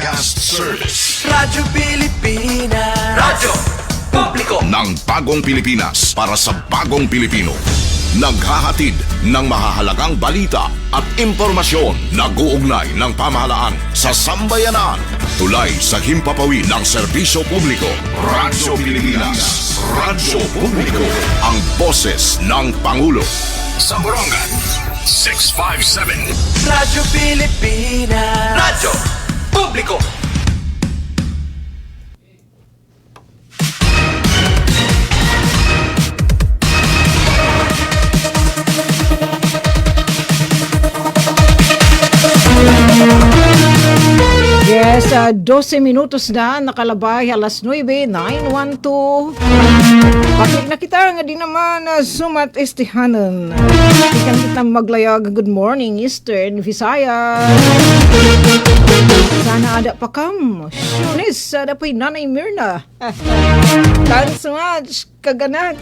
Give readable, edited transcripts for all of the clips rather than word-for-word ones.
Broadcast Service. Radyo Pilipinas. Radyo Publiko Ng bagong Pilipinas para sa bagong Pilipino. Naghahatid ng mahahalagang balita at impormasyon na guugnay ng pamahalaan sa sambayanan. Tulay sa himpapawid ng serbisyo publiko. Radyo Pilipinas. Radyo Publiko. Ang boses ng Pangulo. Sa Borongan, 657. Radyo Pilipinas. Radyo Publiko. Yes, 12 minutos na nakalabay alas 9:912. Bakit na kita nga di naman sumat istihanan. Ikan kita maglayag good morning Eastern Visayas. Sana ada pa kam. Shunis, ada pa Nanay Mirna. Thanks so much, kaganat.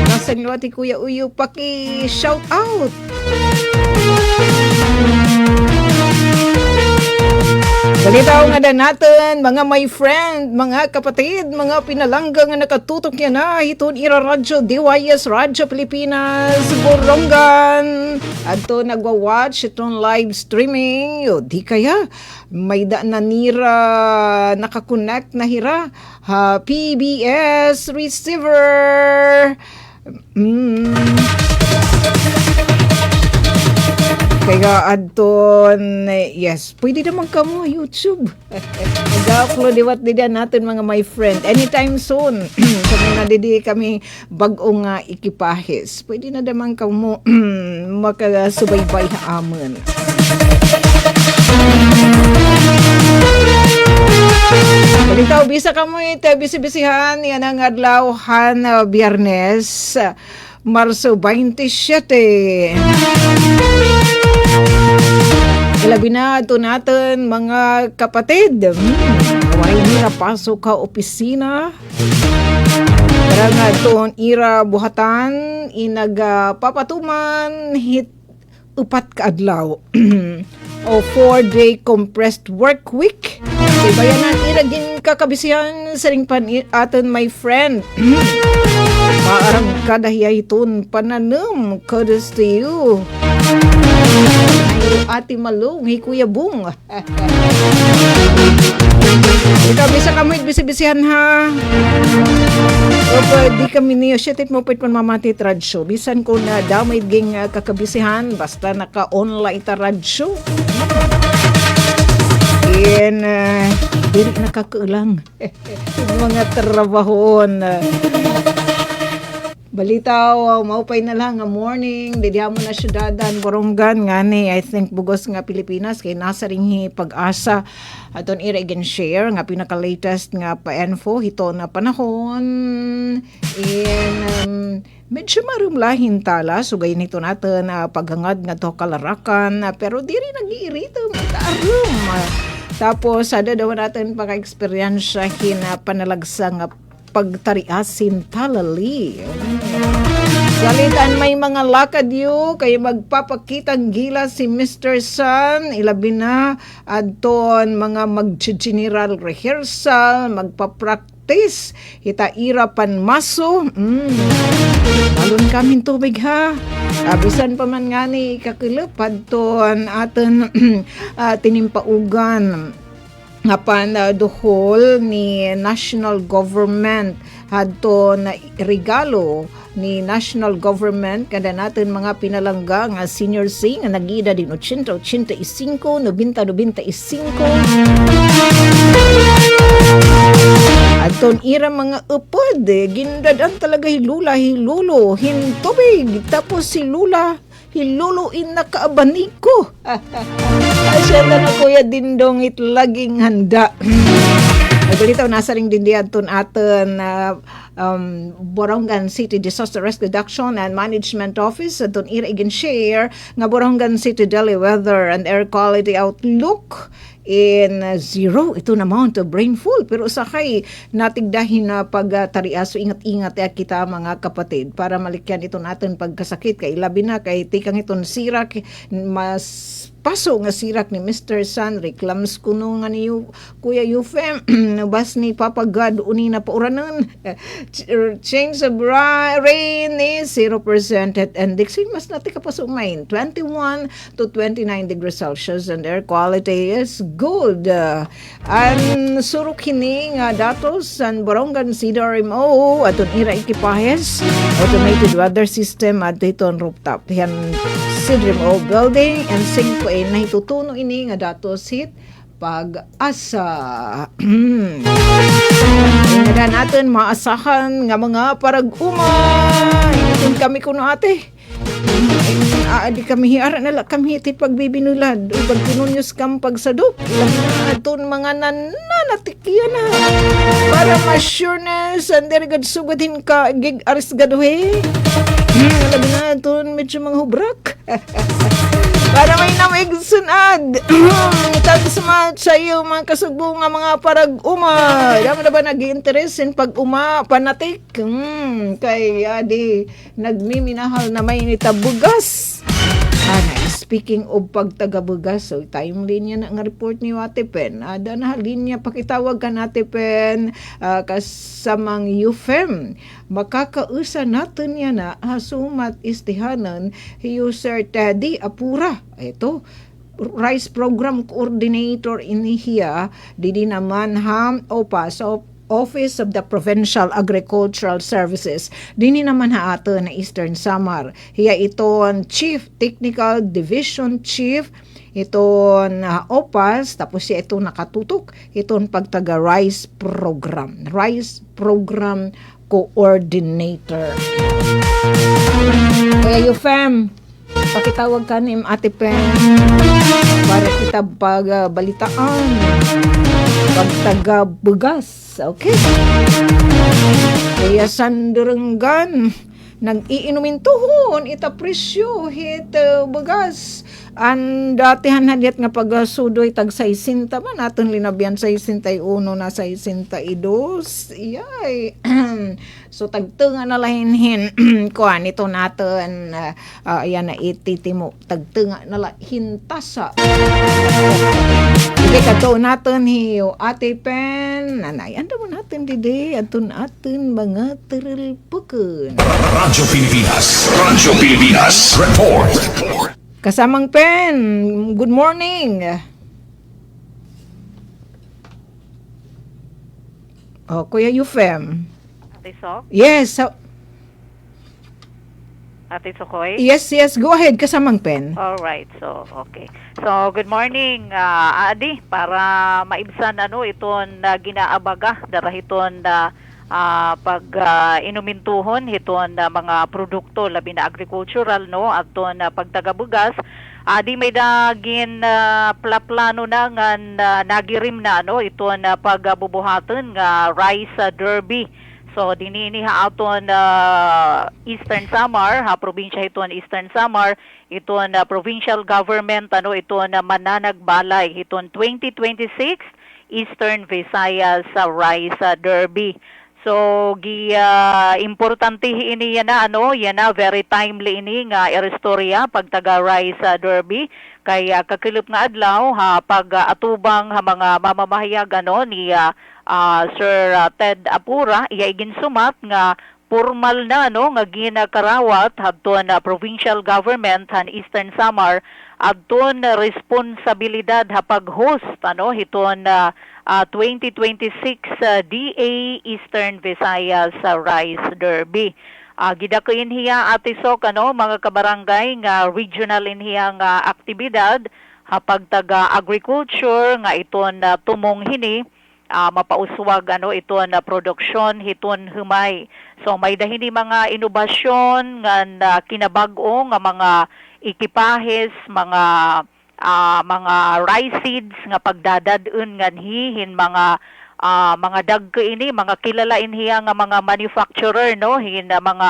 Nasa niwati Kuya Uyo, paki shout out. Balitaw nga na natin, mga my friend, mga kapatid, mga pinalangga nga nakatutok niya na itong Ira Radyo, DYS Radyo Pilipinas, Borongan. Ato nagwa-watch itong live streaming. O, di kaya, may daan na nira nakakonect na hira. PBS receiver. Kaya adton, yes, pwede naman ka mo YouTube. Nag-upload diwat din natin mga my friend. Anytime soon, kami na didi kami bagong ikipahis. Pwede na naman ka mo makasubaybay haamon. Balitaw, bisa ka mo ito, bisi-bisihan, yan ang adlawhan Biyernes, Marso 27. Ilabi na ito natin mga kapatid. Huwag nila pasok ka opisina. Para nga ito ira buhatan, inagpapatuman hit upat kaadlaw. O 4-day compressed work week. Ibayanan iragin kakabisihan sa ring pan atin my friend. Maarang kadahiyay itong pananam. Kudos to you. Ate Malong, hey Kuya Bung. Ikaw, bisa kami bisi-bisihan ha. O di kami niyo, shit mo pwede man mamati radyo. Bisan ko na damay ging kakabisihan, basta naka-online ta radyo. And, diri nakakaulang. Mga trabahon. Balitaw, maupay na lang nga morning, didiha mo na syudadan, Borongan, nga ni, I think bugos nga Pilipinas, kay nasa ring pag-asa, aton ira-again share, nga pinaka-latest nga pa-info, hito na panahon, and medyo marumlahin tala, so gayon ito natin, paghangad nga to kalarakan, pero di rin nag-iirito, matarum. Tapos, ada daw natin paka-eksperyensyahin na panalagsa nga pagtariasin talali. Salitan may mga lakad yu, kay magpapakitang gila si Mr. Sun, ilabi na adton mga mag-general rehearsal, magpa-practice, hitaira panmaso. Malun kaming tubig ha. Abisan pa man nga ni kakilap, adton aton tinimpaugan ngapan duhol ni national government hadto na regalo ni national government kada natin mga pinalangga nga senior sing nga nagida din 80-85 90-95 adton ira mga upod gindadan talaga hilula hilulo hintubig tapos si lula hiluluin na kaabaniko. Asya na Kuya Dindong itlaging handa. Nagalitaw nasa ring dindihan ton aton Borongan City Disaster Risk Reduction and Management Office aton ira again share nga Borongan City daily weather and air quality outlook in zero ito na amount of rainfall pero sakay natigdahin na pagtarias so ingat-ingat kita mga kapatid para malikyan ito natin pagkasakit kay labi na kay tikang itong sirak mas paso nga sirak ni Mr. San reclams kuno nga ni Kuya Yufem bas ni Papa God uni na pauranon. Change of rain is 0% at index mas natin kapaso main 21 to 29 degrees Celsius and air quality is good. Ang surok kini nga datos ang Borongan CDRMO aton ira ekipahes automated weather system at dayton rooftop yan CDRMO building and 5 na hitutuno ini nga datos hit pag-asa. Nga natin maasahan nga mga parag-uma. Initin kami kuno ate. Di kami hiara nala kami iti pagbibinulad. Pag pinunyos kam pagsadok. Ilang na aton mga nananatikyan na. Para ma-sureness and derigad sugadin ka gig aris gaduhe. Labi na aton medyo mga hubrak. Para may namigsunad. Thanks so much sa iyo mga kasugbo nga mga parag-uma. Dama na ba nag-i-interest in pag-uma panatik? Kay adi nagmiminahal na may nitabugas. Speaking of pagtagabugas, so timely niya na nga report ni Ate Pen. Ada na linya pakitawag ka na Ate Pen kasamang UFEM. Makakausa natin niya na hasumat istihanan user Teddy Apura. Ito, Rice Program Coordinator inihiya, didi naman OPA, so Office of the Provincial Agricultural Services. Dini naman ato na Eastern Samar. Hiya iton Chief Technical Division Chief, iton OPAS, tapos siya ito nakatutok, iton pagtaga Rice Program. Rice Program Coordinator. Kaya UFEM, pakitawag ka ni Ate Pen para kita pagbalitaan pagtaga bugas. Okay. Kaya sanduranggan nag-iinumin tuhon ita presyo hit bugas. Ang datihan hadiat nga pagsudoy tag 60 man naton linabyan 61 na 62. Iyay. So tagtunga na lahinhin kuan ito naton ayan na ititimo tagtunga na lahintasa. Sige kato naton hiyo Ate Pen nanay ando mo natin didi aton mga terilpukun. Radyo Pilipinas report. Kasamang Pen, good morning. Oh, Kuya Yufem. Ate Sok? Yes. Ate Sokoy? Yes, go ahead, Kasamang Pen. Alright, so, okay. So, good morning, Adi, para maibsan iton ginaabaga, darahiton pag inumintuhon hiton mga produkto labi na agricultural aton pagtagabugas di may dagin plano na nga nagirim na iton pagbubuhaton nga rice derby. So dinini aton Eastern Samar probinsya hiton Eastern Samar iton provincial government iton mananagbalay hiton 2026 Eastern Visayas rice derby. So importante ini yan na very timely ini nga irestorya pagtaga rice derby kaya kakilip nga adlaw pag atubang mga mamamahayag ni Sir Ted Apura iya iginsumat nga formal na nga ginakarawat hadton provincial government han Eastern Samar adton responsibilidad pag-host hiton 2026 DA Eastern Visayas Rice Derby. Gidakuin hiya Ate Sok mga kabarangay nga regional inhiya nga aktibidad pagtaga agriculture nga iton tumong hini mapauswag iton produksyon hiton humay. So may dahini mga inobasyon nga kinabag-o nga mga ekipahes, mga rice seeds nga pagdadadun nga hihin mga dagko ini mga kilala inhiya nga mga manufacturer hin mga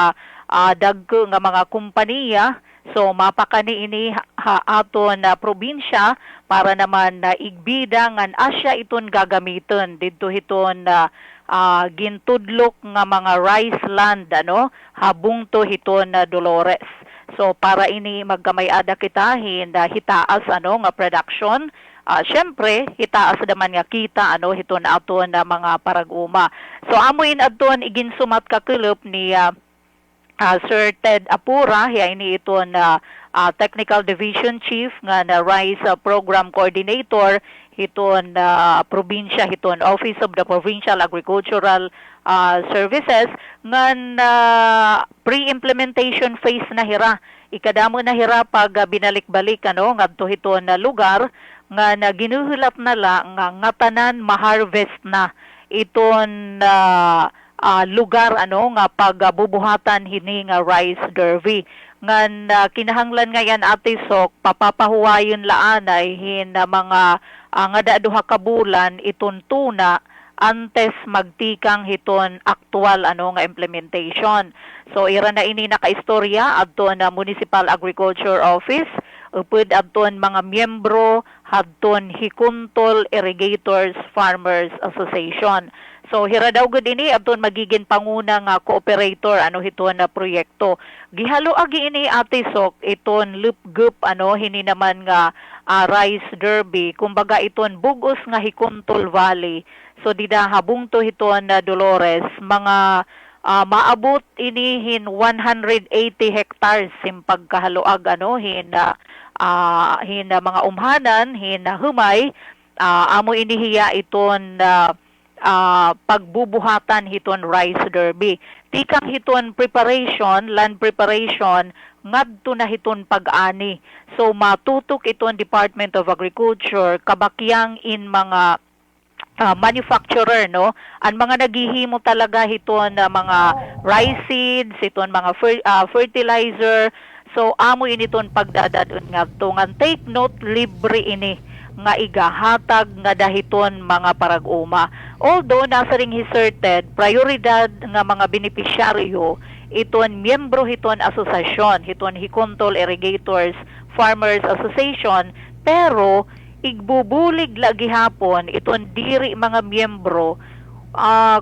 dagko nga mga kompanya. So mapakani ini aton probinsya para naman igbida nga asya iton gagamiton didto hiton gintudlok nga mga rice land habungto hiton Dolores. So para ini magkamay-ada kita hitaas nga production. Syempre hitaas naman nga kita hiton aton na mga parag-uma. So amoin adton iginsumat kakulop ni Sir Ted Apura, ini iton Technical Division Chief nga na RICE Program Coordinator hiton probinsya hiton Office of the Provincial Agricultural Services ngan pre-implementation phase na hira. Ikadamo na hira pag binalik-balik ngadto hiton na lugar nga ginuhulap na la nga tanan ma-harvest na iton lugar nga pagbubuhatan hini nga rice derby. Ngan kinahanglan ngayon ate Sok papapahuwayon laan ay mga nga duha ka bulan iton tuna antes magtikang hiton aktual nga implementation. So ira na ini nakaistorya adto na Municipal Agriculture Office upod adton mga miyembro hadton Hikuntol Irrigators Farmers Association. So hira daw gud ini adton magiging panguna nga cooperator hiton na proyekto. Gihalo agi ini ate Sok iton lupgup hini naman nga rice derby kumbaga iton bugos nga Hikuntol Valley. So dida habungto hiton na Dolores mga maabot inihin 180 hectares simpag kahaluag hin mga umhanan hin humay amo inihiya iton pagbubuhatan hiton rice derby. Tikang hiton preparation, land preparation, ngadto na hiton pag-ani. So matutok iton Department of Agriculture kabakyang in mga manufacturer ang mga naghihimo talaga hiton mga rice seeds, hiton mga fertilizer. So amo initon pagdadadon ngadto ngan take note libre ini nga igahatag nga dahiton mga parag-uma. Although nasa ring hiserted, prioridad nga mga benepisyaryo iton miyembro hiton asosasyon, hiton Hikuntol Irrigators Farmers Association, pero igbubulig lagi hapon iton diri mga miyembro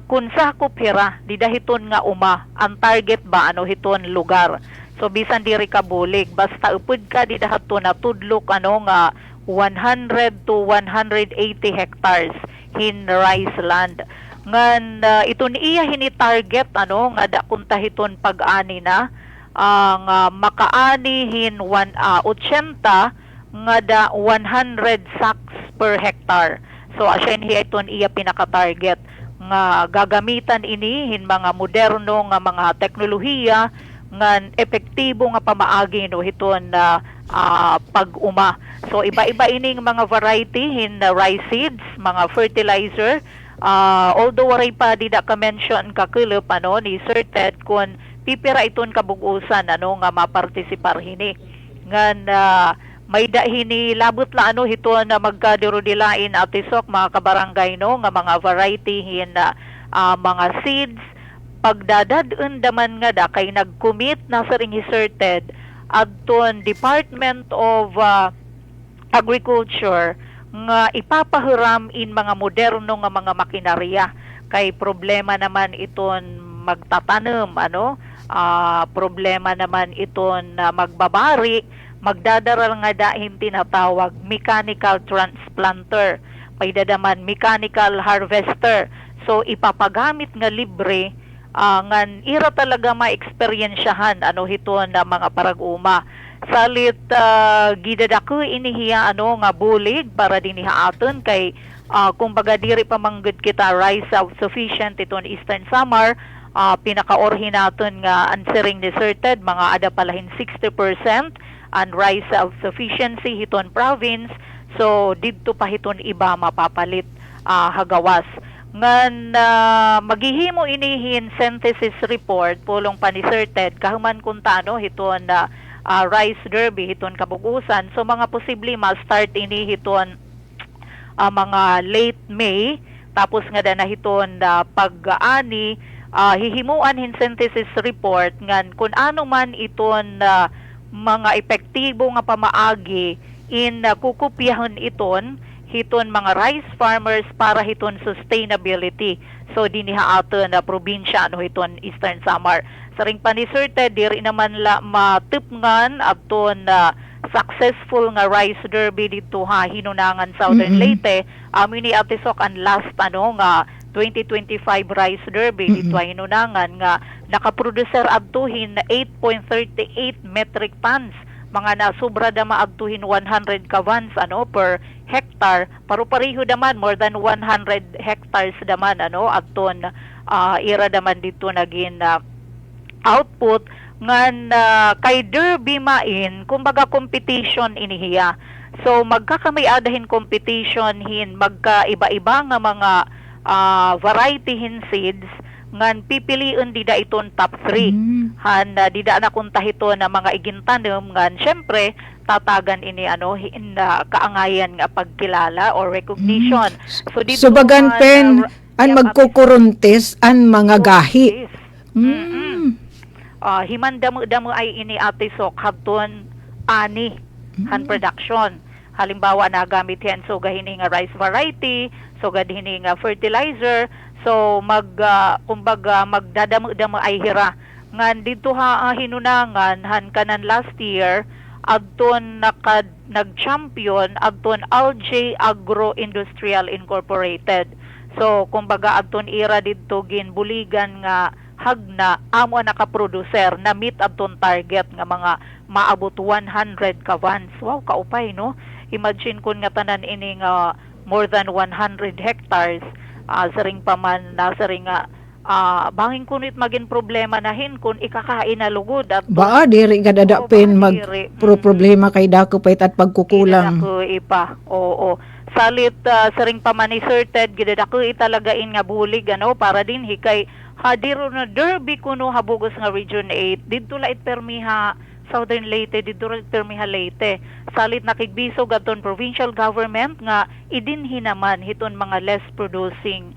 kun sakop hira di dahiton nga uma ang target ba hiton lugar. So bisan diri ka bulig basta upod ka di dahaton na tudlok nga 100 to 180 hectares hin rice land. Ngan iton iya hini target nga da kunta hiton pag-ani na ang makaani hin 80 nga da 100 sacks per hectare. So asyan hiya iton iya pinaka-target nga gagamitan ini hin mga moderno nga mga teknolohiya ngan epektibo nga pamaagi hiton pag-uma. So iba-iba ining mga variety hin rice seeds, mga fertilizer. Although waray pa dida ka mention kakulop ni Sir Ted kun pipira iton kabugusan nga mapartisipar hini. Ngan may da hini labot la hiton na magkadiro-dilain atisok mga kabarangay nga mga variety hin mga seeds pagdadadun daman nga da kay nag-commit na sa ring hiserted adton Department of Agriculture nga ipapahiram in mga moderno nga mga makinarya kay problema naman iton magtatanem problema naman iton magbabari magdadaral nga dahil tinatawag mechanical transplanter paidadaman mechanical harvester. So ipapagamit nga libre ngan ira talaga ma-experiensyahan hiton na mga parag-uma. Salit gidadako inihiya nga bulig para diniha aton kay kumbaga diri pa manggod kita rice self-sufficient iton Eastern Samar pinaka-orhin naton nga answering deserted mga ada palahin 60% and rice self-sufficiency hiton province. So didto pa hiton iba mapapalit hagawas. Ngan maghihimo inihin synthesis report pulong paniserted kahuman kunta hiton rice derby hiton kabugusan. So mga posible ma-start ini hiton mga late May tapos nga na hiton pag-ani hihimuan hin synthesis report ngan kun ano man iton mga epektibo nga pamaagi in kukupyahon iton hiton mga rice farmers para hiton sustainability. So diniha aton na probinsya ano hiton Eastern Samar. Sa ring pa ni Sir Ted, diri naman la matipngan aton successful nga rice derby dito ha hinunangan Southern Leyte. Ni Atisok ang last ano nga 2025 rice derby dito ha hinunangan nga nakaproducer adtuhin na 8.38 metric tons, mga nasubra dama adtuhin 100 kavans ano per hectare, paru-pareho daman more than 100 hectares daman ano adton ira daman dito naging output ngan kay derby main kumbaga competition inihiya. So magkakamay-adahin competition hin magkaiba-iba nga mga variety hin seeds ngan pipiliun dida iton top 3 han dida na kunta hito na mga igintanom ngan syempre tatagan ini ano kaangayan nga pagkilala or recognition. So dito Subagan pen an magkukuruntis an mga gahi. Himandamo-damo ay ini Atisok hadton ani han production. Halimbawa nagamit yan so gahini nga rice variety, so gahini nga fertilizer, so kumbaga magdadamo-damo ay hira. Ngan dito hinunangan han kanan last year adton nag-champion adton LJ Agro Industrial Incorporated. So kumbaga adton ira dito ginbuligan nga hagna amo naka-producer na meet adton target nga mga maabot 100 kavans. Wow, kaupay no. Imagine kun nga tanan ini nga more than 100 hectares sa ring paman na sa ring banging kunit maging problema nahin kun ikakain na lugod at Baa diri ka dadapin mag problema kay dako pait at pagkukulang. Ako ipa. Oo. Salit sa ring paman ni Sir Ted gidadako italagain nga bulig ano para din hikay hadiro na derby kuno habugos nga Region 8 didto la permiha Southern Leyte didto la permiha Leyte salit nakigbisog aton provincial government nga idinhi naman hiton mga less producing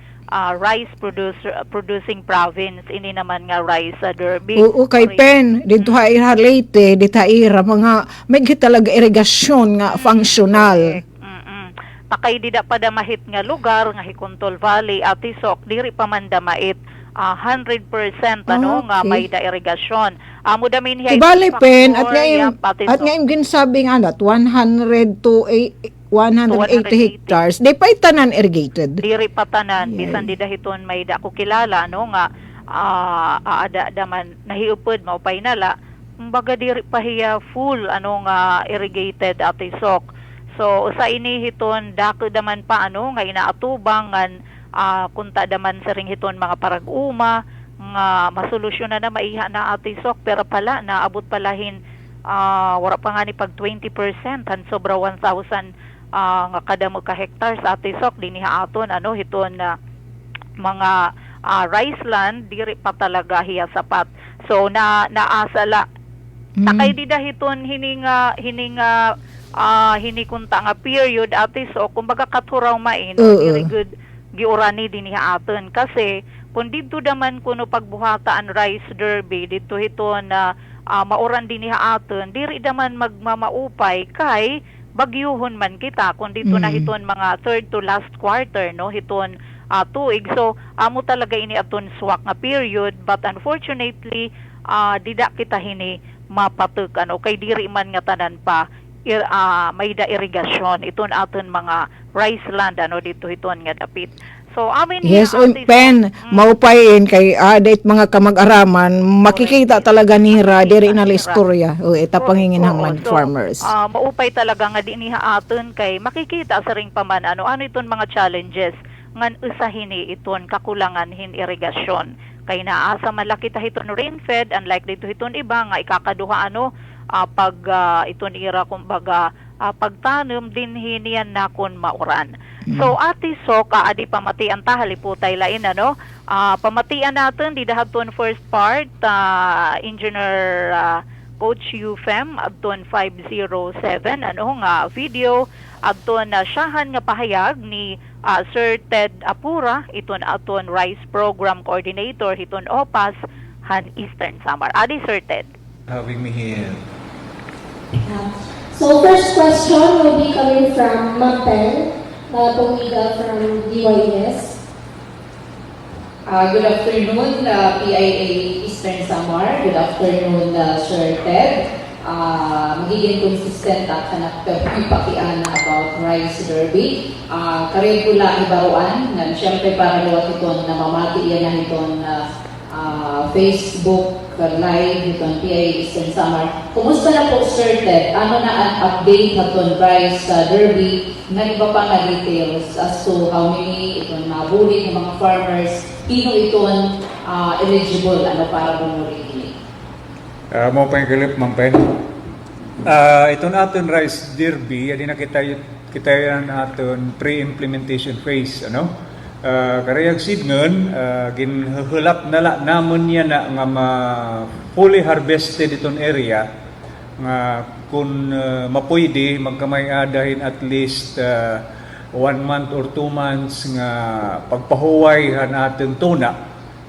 producing province ini naman nga rice derby. Oo kay pen didto ha ira Leyte dita ira mga may talaga irigasyon nga functional. Takay dida pa damahit nga lugar nga Hikontol Valley Atisok diri pa man damait 100% ano nga may da irigasyon. Amo damin hiya Bali pen at ngayon ginsabi nga nat 100 to 180 hectares di pa tanan irrigated. Diri pa tanan bisan di dahiton may da ko kilala no nga ada daman nahiupod maupay nala kumbaga diri pa hiya full ano nga irrigated Atisok. So sa ini hiton dako daman pa ano nga inaatubang ngan kunta daman sa ring hiton mga parag-uma nga masolusyon na maiha na Atisok pero pala naabot palahin wala pa nga ni pag 20% han sobra 1,000 nga kada mo ka hectare sa Atisok diniha aton ano hiton mga rice land diri pa talaga hiya sapat. So naasala takay dida hiton hininga hinikunta nga period Atisok kumbaga katuraw main very good giurani diniha aton kasi kung dito daman kuno pagbuhataan rice derby dito hiton na mauran diniha aton diri daman magmamaupay kay bagyuhon man kita kung dito na hiton mga third to last quarter no hiton tuig. So amo talaga ini aton swak nga period but unfortunately dida kita hini mapatuk ano kay diri man nga tanan pa may da irigasyon iton aton mga rice land ano dito hiton nga dapit. So amin yes pen maupayin kay dait mga kamag-araman makikita talaga nira diri na istorya o eta panginginhanglan farmers. Maupay talaga nga diniha aton kay makikita sa ring paman ano iton mga challenges ngan usahini iton kakulangan hin irigasyon kay naasa malaki ta hiton rain fed unlike dito hiton iba nga ikakaduha ano pag iton ira kumbaga pagtanom din hiniyan na kon mauran. So Atisok adi pamatian ta haliputay lain ano pamatian natin di dahaton first part engineer Coach UFEM adton 507 ano nga video adton siyahan nga pahayag ni Sir Ted Apura iton aton rice program coordinator hiton OPAS han Eastern Samar. Adi Sir Ted. Having me here. So first question will be coming from Mantel, Pongiga from DYS. Good afternoon, PIA Eastern Samar. Good afternoon, Sir Ted. Magiging consistent at kanak ipakian about Rice Derby. Karin pula ibaruan, na siyempre para luwat iton na mamati yan na iton Facebook live iton PIA Eastern Samar. Kumusta na po, Sir Ted? Ano na ang update iton Rice Derby? Na iba pa nga details as to how many iton nabuli ng mga farmers, pino iton eligible ano para bumuli ini? Mo pa yung kilip, Ma'am Pen. Ito na aton Rice Derby, hindi na kita yan aton pre-implementation phase, ano? Karayag sidngon, ginhulap na namon niya na nga fully harvested itong area, nga kung mapwede, magkamay-adahin at least 1 month or 2 months nga pagpahuway natin tuna.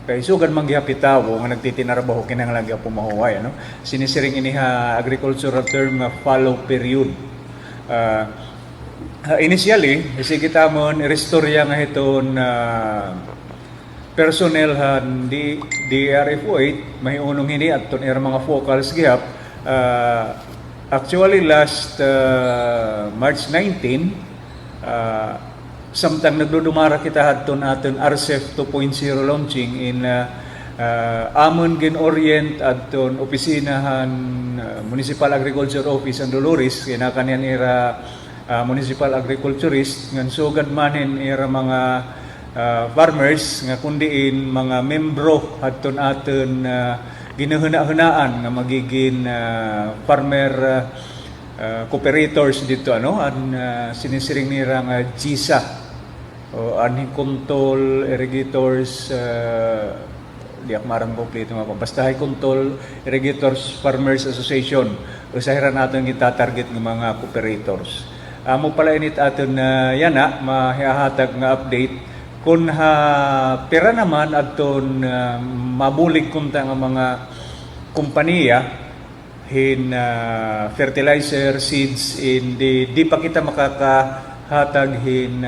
Kay sugan manggihapitawo nga nagtitinarabaho kinahanglan pumahuway, ano? Sinisiring ini agricultural term nga fallow period. Initially, kita mo i-restorya nga iton personnel han di DRF-08 may unong hini at ton mga focals gihap. Actually last March 19 samtang nagdudumara kita hadton aton RCEF 2.0 launching in amon gin-orient aton opisinahan Municipal Agriculture Office ang Dolores kinakanian ira municipal agriculturist ngan sugad manin ira mga farmers nga kundiin mga membro hadton aton ginahuna-hunaan nga magiging farmer cooperators dito, ano, sinisiring nira nga GISA o anhing kuntol irrigators di akmarang kompleto nga basta hay kuntol irrigators farmers association usahiran natin gitatarget ng mga cooperators. Amo pala init aton yana mahihahatag nga update kung pera naman aton mabulig kunta nga mga kompanya in fertilizer, seeds, in di pa kita makakahatag in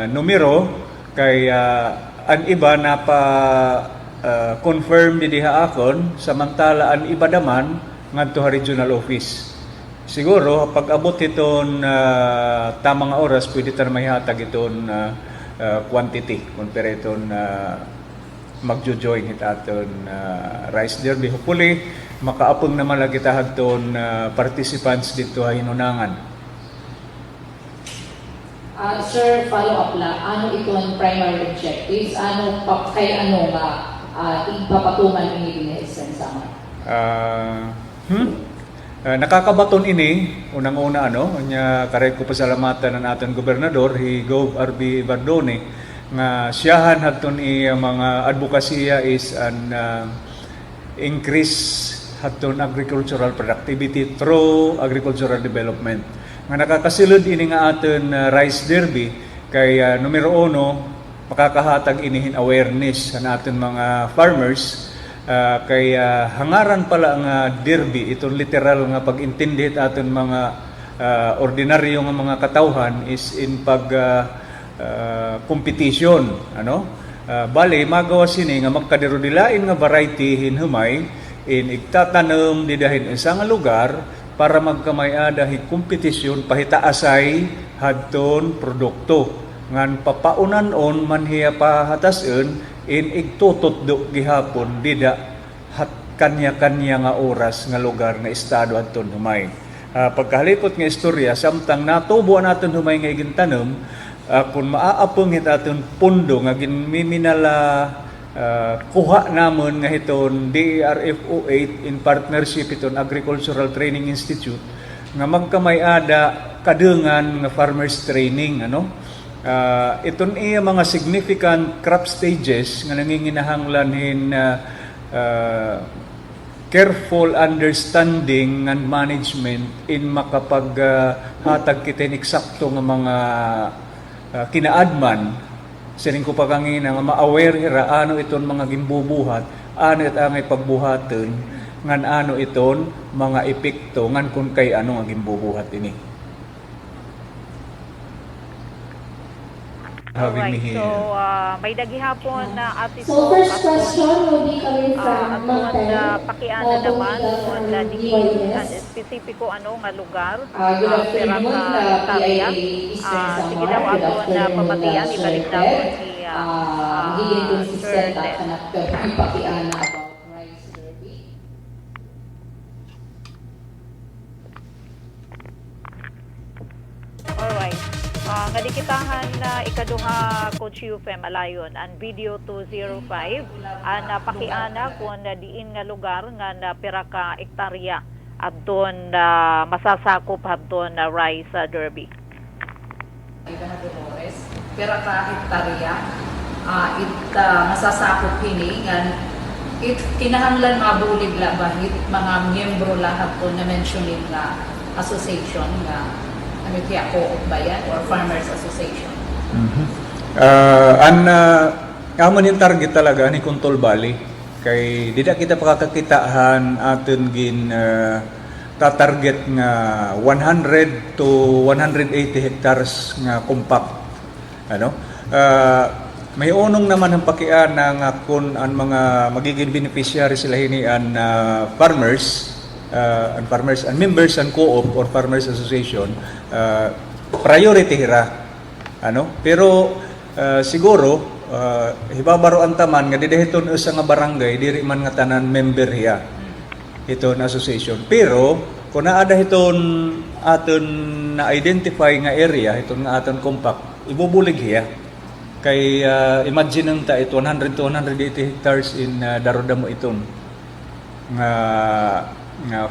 numero kay ang iba na pa confirm di diha akon samantala ang iba naman ngadto ha regional office. Siguro pag abot iton tamang oras pwede ta mahihatag iton quantity kung pero iton magjo-join it aton Rice Derby. Hopefully makaapong naman lagi tahagton participants dito ay hinunangan. Sir, follow up la, ano itong primary objectives? Ano kay ano nga ipapatungan ini din sa sama? Nakakabaton ini unang-una nya karek ko pasalamatan ng aton gobernador Gov. R.B. Bardone nga siyahan hadton mga advokasya is an increase hadton agricultural productivity through agricultural development. Nga nakakasilod ini nga aton Rice Derby kay numero 1 makakahatag inihin awareness sa aton mga farmers kay hangaran pala nga derby itong literal nga pag-intindi aton mga ordinaryo nga mga katawhan is in pag competition, ano? Bali magawa sini nga magkadirudilain nga variety hinhumay in igtatanom di dahin isang lugar para magkamay-ada hi kompetisyon pahitaasay hadton produkto ngan papaunan-on man hiya pahatasen in igtututdo gihapon dida hat kanya-kanya nga oras nga lugar nga estado adton humay. Pagkahalipot nga istorya samtang natubo naton humay nga igintanom kung maaapong aton pundo nga ginmiminala kuha namon nga hiton DRF-08 in partnership iton Agricultural Training Institute nga magkamay-ada kadungan nga farmers training, ano? Iton iya mga significant crop stages nga nanginginahanglan hin careful understanding and management in makapaghatag kita eksakto nga mga kinaadman sining ko pagangina nga ma-aware hira ano iton mga gimbubuhat ano it angay pagbuhaten ngan ano iton mga epekto ngan kun kay ano nga gimbubuhat ini. having me Alright, here. so may dagihapon na ati So first question will be coming from atong Maten. pakiana naman kung diin spesipiko nga lugar. Good afternoon, PIA Eastern Sige Samar. daw Good aton afternoon, pamatian, Sir ibalik Ted. daw si Magiging consistent Sir at Ted. hanap ka pakiana about Rice Derby. Alright. Nga di kitahan na ikaduha Coach Yufem Alayon ang video 205 ang pakiana kung diin nga lugar nga na pira ka ektarya at doon masasakop at doon na Rice Derby. Dolores, pera ka hektarya, masasakop hiningan, kinahanglan mabulig labahit mga miyembro lahat po na mentionin nga association nga ano kaya co-op ba yan or farmers association. Amon yung target talaga ni Kuntol Valley. Kay di na kita pakakakitahan atin gin tatarget nga 100 to 180 hectares nga compact. Ano? May unong naman ang pakiana nga kung ang mga magiging beneficiary sila hinian farmers and members and co-op or farmers association, priority hira. Ano? Pero siguro hibabaro ang taman nga didahiton usa nga barangay diri man nga tanan member hiya ito na association. Pero kung naada hiton aton na identify nga area hiton nga aton compact, ibubulig hiya. Kay imagine nang ta it 100 to 180 hectares in Darodamo iton nga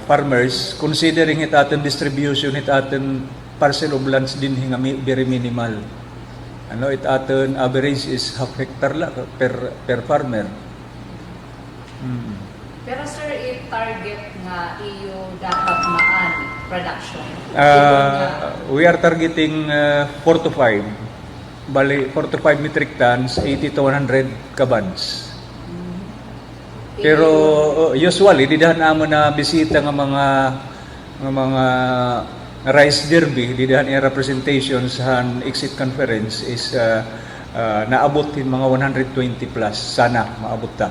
farmers, considering it aton distribution, it aton parcel of lands din nga very minimal. Ano, it aton average is half hectare la per farmer. Pero sir, target nga iyo dapat maan production. We are targeting 4 to 5. Bali 4 to 5 metric tons, 80 to 100 kabans. Pero usually didahan amo na bisita nga mga Rice Derby, didahan yung representation sa exit conference is naabot din mga 120 plus. Sana maabot ta.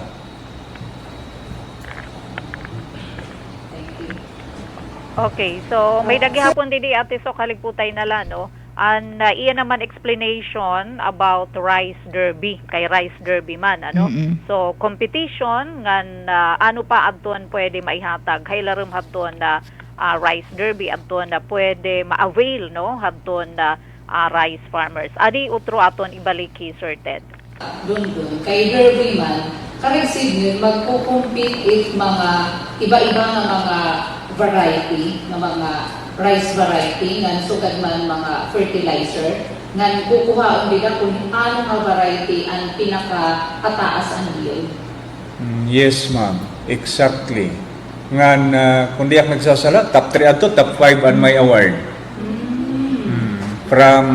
Okay, so may dagihapon didi ate so kaligputay nala no. And iyan naman explanation about Rice Derby, kay Rice Derby man, ano? So, competition, ngan ano pa adton pwede maihatag, haylarum hadton na Rice Derby, adton na pwede ma-avail, no? Hadton na rice farmers. Adi utro aton ibalik kay Sir Ted. Dun, kay Derby man, karesig yun, magkukumpit it mga iba-iba nga mga variety, nga mga rice variety, ngan sugad man mga fertilizer, ngan kukuhaon nila kung ano nga variety ang pinaka-kataas ang yield. Yes, ma'am. Exactly. Ngan kung di ako nagsasala, top 3 ato, top 5 ang may award. From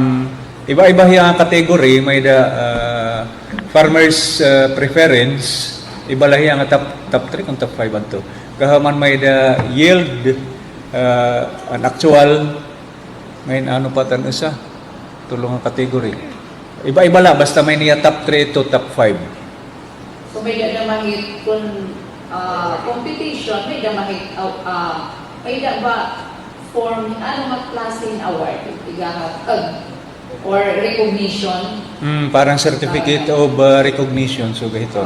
iba-iba yung category, may the farmers preference, iba lahi ang top 3 kung top 5 ato. Kahaman may the yield, an actual, may ano pa tan isa, tulong ang category. Iba-iba lang, basta may niya top 3 to top 5. So may damahit kung competition, may damahit, may ba form, ano nga klaseng award, igahatag, or recognition? Parang certificate of recognition, so gahito.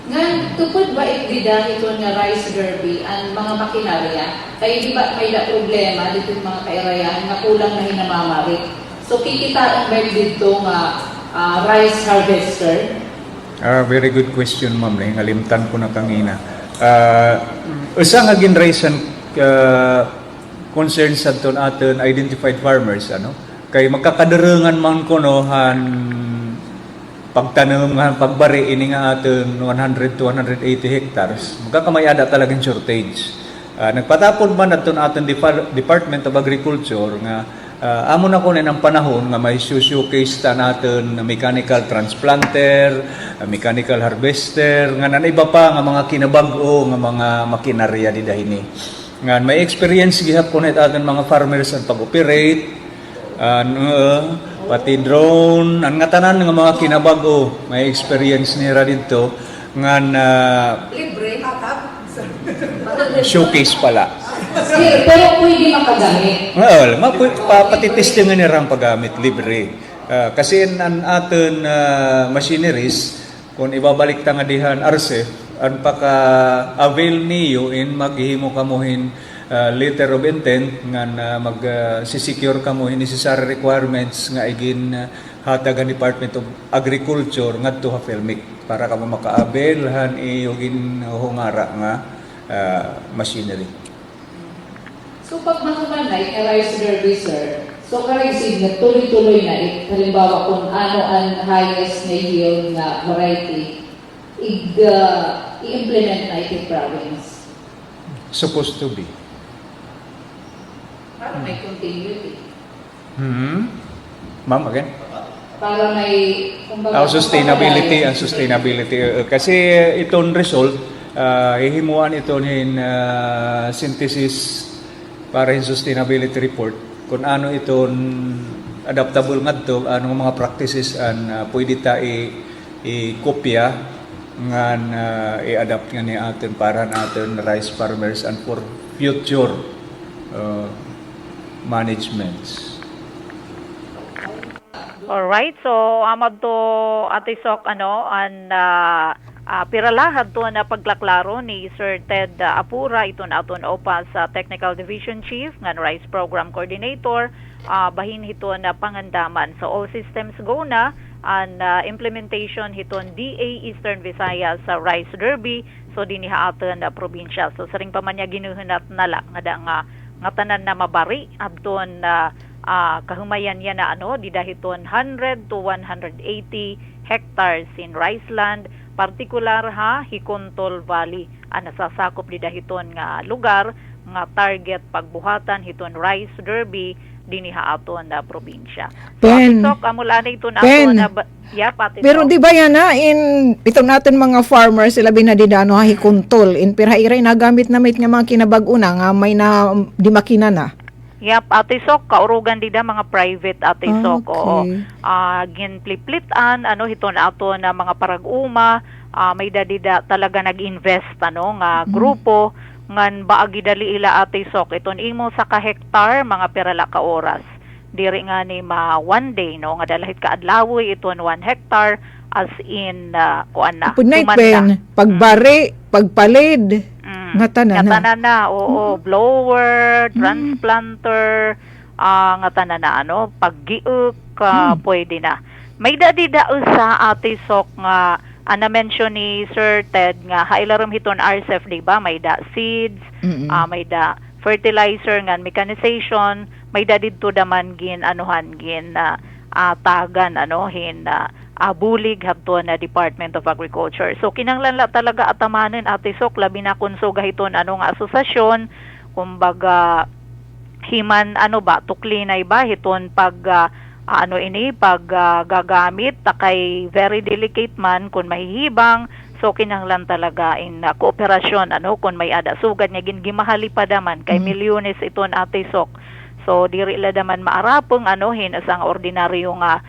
Nga, tupod ba itbida ito nga Rice Derby ang mga makinarya? Kaya di ba may problema dito yung mga kairayan nga kulang na hinamamari? So, kikitaan ba dito nga rice harvester? Very good question, ma'am. Ngalimtan ko na kangina. Usa nga ginraisan concerns sa aton identified farmers, ano? Kay magkakadarangan man ko no pagtanom nga pagbari ini nga aton 100 to 180 hectares, magkakamayada talagang shortage. Nagpatapon man aton Department of Agriculture nga amo na ko ng panahon nga may showcase ta natin na mechanical transplanter, mechanical harvester, nga iba pa nga mga kinabag-o nga mga makinarya di dahini. Nga may experience gihapon aton mga farmers ang pag-operate. pati drone, ang nga tanan nga mga kinabago, may experience nira dito nga na showcase pala. Pero pwede makagamit. Well, patitestingan nira ang paggamit libre. Kasi ang aton machineries, kung ibabalik ta nga dihan RCEF, ang paka-avail niyo in maghihimo kamuhin letter of intent nga na mag-secure kamo necessary requirements nga igin hatagan Department of Agriculture ngadto ha filmic para kamo maka-avail han iyogin hungara nga machinery. So pag makamanay ka rice derby, sir, so ka-receive na tuloy-tuloy na halimbawa kung ano ang highest na yield na variety i-implement na ito province. Supposed to be. Para may continuity. Ma'am, again? Para may kumbaga, Sustainability and sustainability. Kasi itong result, hihimuan ito ng synthesis para yung sustainability report kung ano itong adaptable nga ito, anong mga practices ang pwede ta i-kopya nga i-adapt nga ni atin para natin rice farmers and for future managements. Alright, so amad to Ate Sok piralahad to na paglaklaro ni Sir Ted Apura ito na aton opa sa Technical Division Chief ngan Rice Program Coordinator bahin hito na pangandaman. So all systems go na ang implementation hiton DA Eastern Visayas sa Rice Derby so diniha aton na probinsya. So saring pamanya ginuhunat nala nga tanan na mabari abton kahumayan yan na didahiton 100 to 180 hectares in rice land, partikular Hikontol Valley nasasakop didahiton nga lugar nga target pagbuhatan hiton Rice Derby diniha aton na probinsya. Pen. So amula na ito na Pen. pati Pero di ba yan ito natin mga farmers sila binadidano Hikontol in pirhairay nagamit na nga mga kinabag-una nga may na di makina na. Yap, Ate Sok, kaurugan dida mga private Ate Sok. Okay. Ginpliplitan, hiton ato na mga parag-uma, may dadida talaga nag-invest, nga grupo, ngan baagi dali ila Ate Sok. Iton imo sa ka-hektar, mga pirala ka oras. Diri nga ni one day, nga dalahit ka adlawoy, iton 1 hectare, as in, kuan na. Punay pen, pagbari, pagpalid. Nga tanan na, oo, blower, transplanter, nga tanan na, paggiuk, pwede na. May dadida sa Ate Sok nga, na-mention ni Sir Ted nga, hailarom hiton RCEF, diba? May da seeds, may da fertilizer, nga mechanization, may da dito daman gin, tagan, bulig hadto na Department of Agriculture. So kinanglan talaga atamanen Ate Sok labi na kun sugahiton nga asosasyon kumbaga himan tuklinay ba hiton pag gagamit takay very delicate man kun mahihibang so kinanglan talaga in kooperasyon kun may ada sugad nga gimahali pa daman kay milyones iton Ate Sok. So diri la daman maarapong asang ordinaryo nga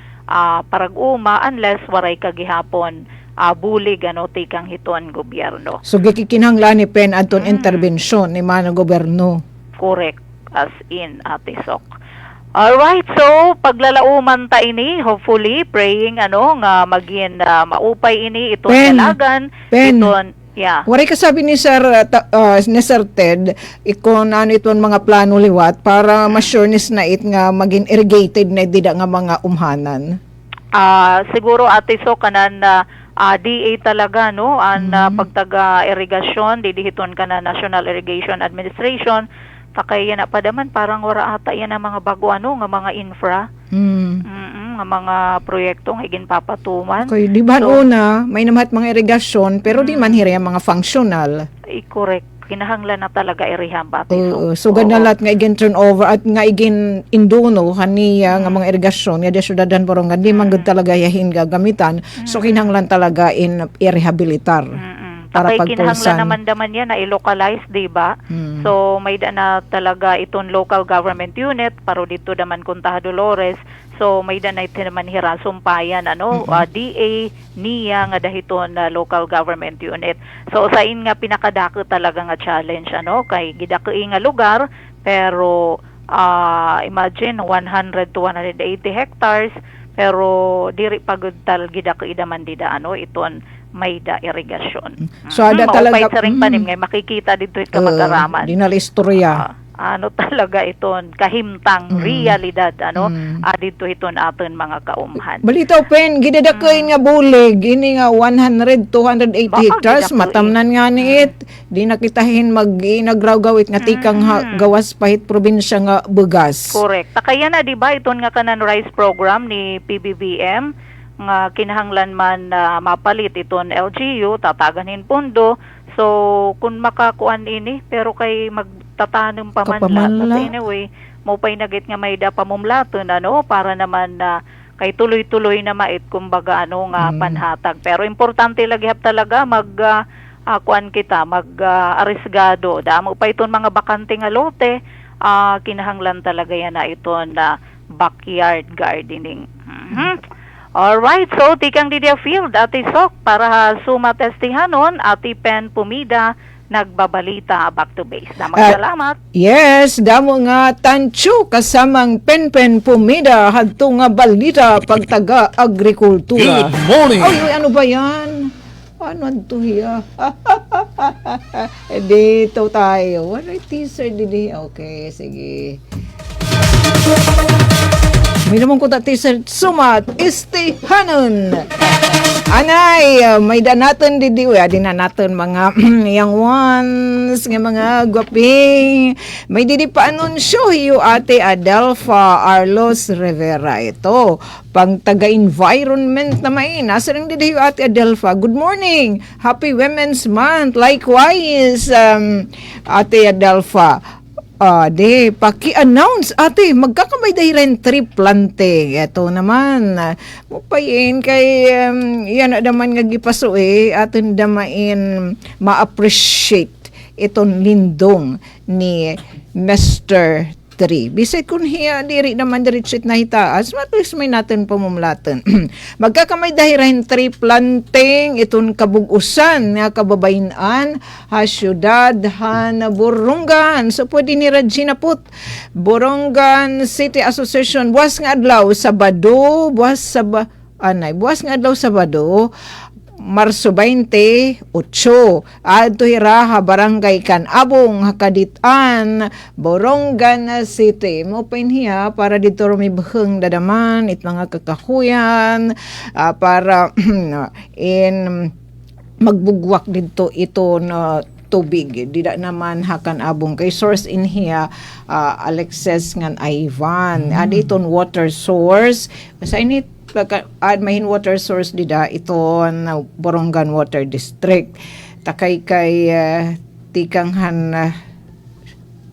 parag-uma unless waray kagihapon bulig tikang hiton gobyerno. So gikikinahanglan ni pen adton intervensyon ni manang gobyerno. Correct, as in Ate Sok. Alright, so paglalauman ta ini, hopefully praying nga maging maupay ini itong dalagan. Iton, yeah. Waray kasabi ni Sir Ted ikon iton mga plano liwat para ma-sure na it nga maging irrigated na dida nga mga umhanan. Siguro Ate Sok kanan DA talaga ang pagtaga irrigasyon didihiton kana National Irrigation Administration takay yan pa daman parang wara ata yan ang mga bago nga mga infra. Nga mga proyektong higin papatuman. Okay, di ba una, may namat mga irigasyon, pero di man hiri ang mga functional. Correct. Kinahanglan na talaga iriham Ate Sok. So ganalat nga igin turnover at nga igin induno kaniya nga mga irigasyon nga syudadan porong nga di man gud talaga yahin gagamitan. So kinahanglan talaga in i-rehabilitar. Para Takay kinahanglan pagpulsan. naman daman yan na i-localize, di ba? So may na talaga itong local government unit, paro dito naman Kuntaha Dolores. So may danay naman hira sumpayan DA niya nga dahiton na local government unit. So usain nga pinakadako talaga nga challenge kay gidakei nga lugar pero imagine 100 to 180 hectares pero diri pagud tal gidakei daman dida iton may da irigasyon. So ada talaga sa ring panim nga makikita dito ito magaraman. Dinalistorya. Talaga iton kahimtang realidad dito iton aton mga kaumhan. Balita pen gidadakeun nga bulig ini nga 100 280 hectares gidakeun. matamnan nga niit di nakitahin nagraw-gawit nga tikang gawas pahit probinsya nga bugas. Correct. Kaya na di ba iton nga kanan rice program ni PBBM nga kinahanglan man mapalit iton LGU tataganin pondo. So kung makakuan ini pero kay magtatanong pamanla. But anyway, mo pay nagit nga may da pamumlaton para naman kay tuloy-tuloy na mait kumbaga nga panhatag. Pero importante lagi talaga kuan kita arisgado. Damo pa iton mga bakante nga lote kinahanglan talaga yan na iton backyard gardening. Alright, so tikang Lydia Field, Ate Sok, para sumatestihanon, Ate Pen Pumida, nagbabalita back to base. Salamat. Yes, damo nga tancho kasamang Penpen Pumida hadto nga balita pagtaga agrikultura. Good morning! Ay, ano ba yan? Ano to hiya? Dito tayo. What teaser didi? Okay, sige. May naman ko teaser sumat istihanon. Anay, may danaton didi di na naton mga young ones nga mga gwaping. May didi pa anunsyo hiyo Ate Adelfa Arlos Rivera ito. Pang taga-environment na may nasa ring didi hiyo Ate Adelfa. Good morning. Happy Women's Month. Likewise, Ate Adelfa. Paki-announce, ate, magkakamay dahiren tree planting. Ito naman, mupayin kay, yan naman nga gipaso atin damain ma-appreciate itong lindong ni Mr. Tree. Bisay kun hiya diri naman diretsit na hitaas, matlis may natin pamumlatan. Magkakamay dahiran tree planting itong kabugusan nga kababayan ha syudad han Borongan. So pwede ni Regina Put Borongan City Association buwas nga adlaw Sabado, buwas nga adlaw Sabado Marso 28, adto hiraha barangay Kanabong Hakaditan, Borongan City. Mo pinhiya para dito rumibheng dadaman it mga kakahuyan para magbugwak dito ito na tubig. Dida naman hakan abong kay source in here Alexis ngan Ivan. Aditon water source. Sa init mahin water source dida iton Borongan Water District. Takay kay tikanghan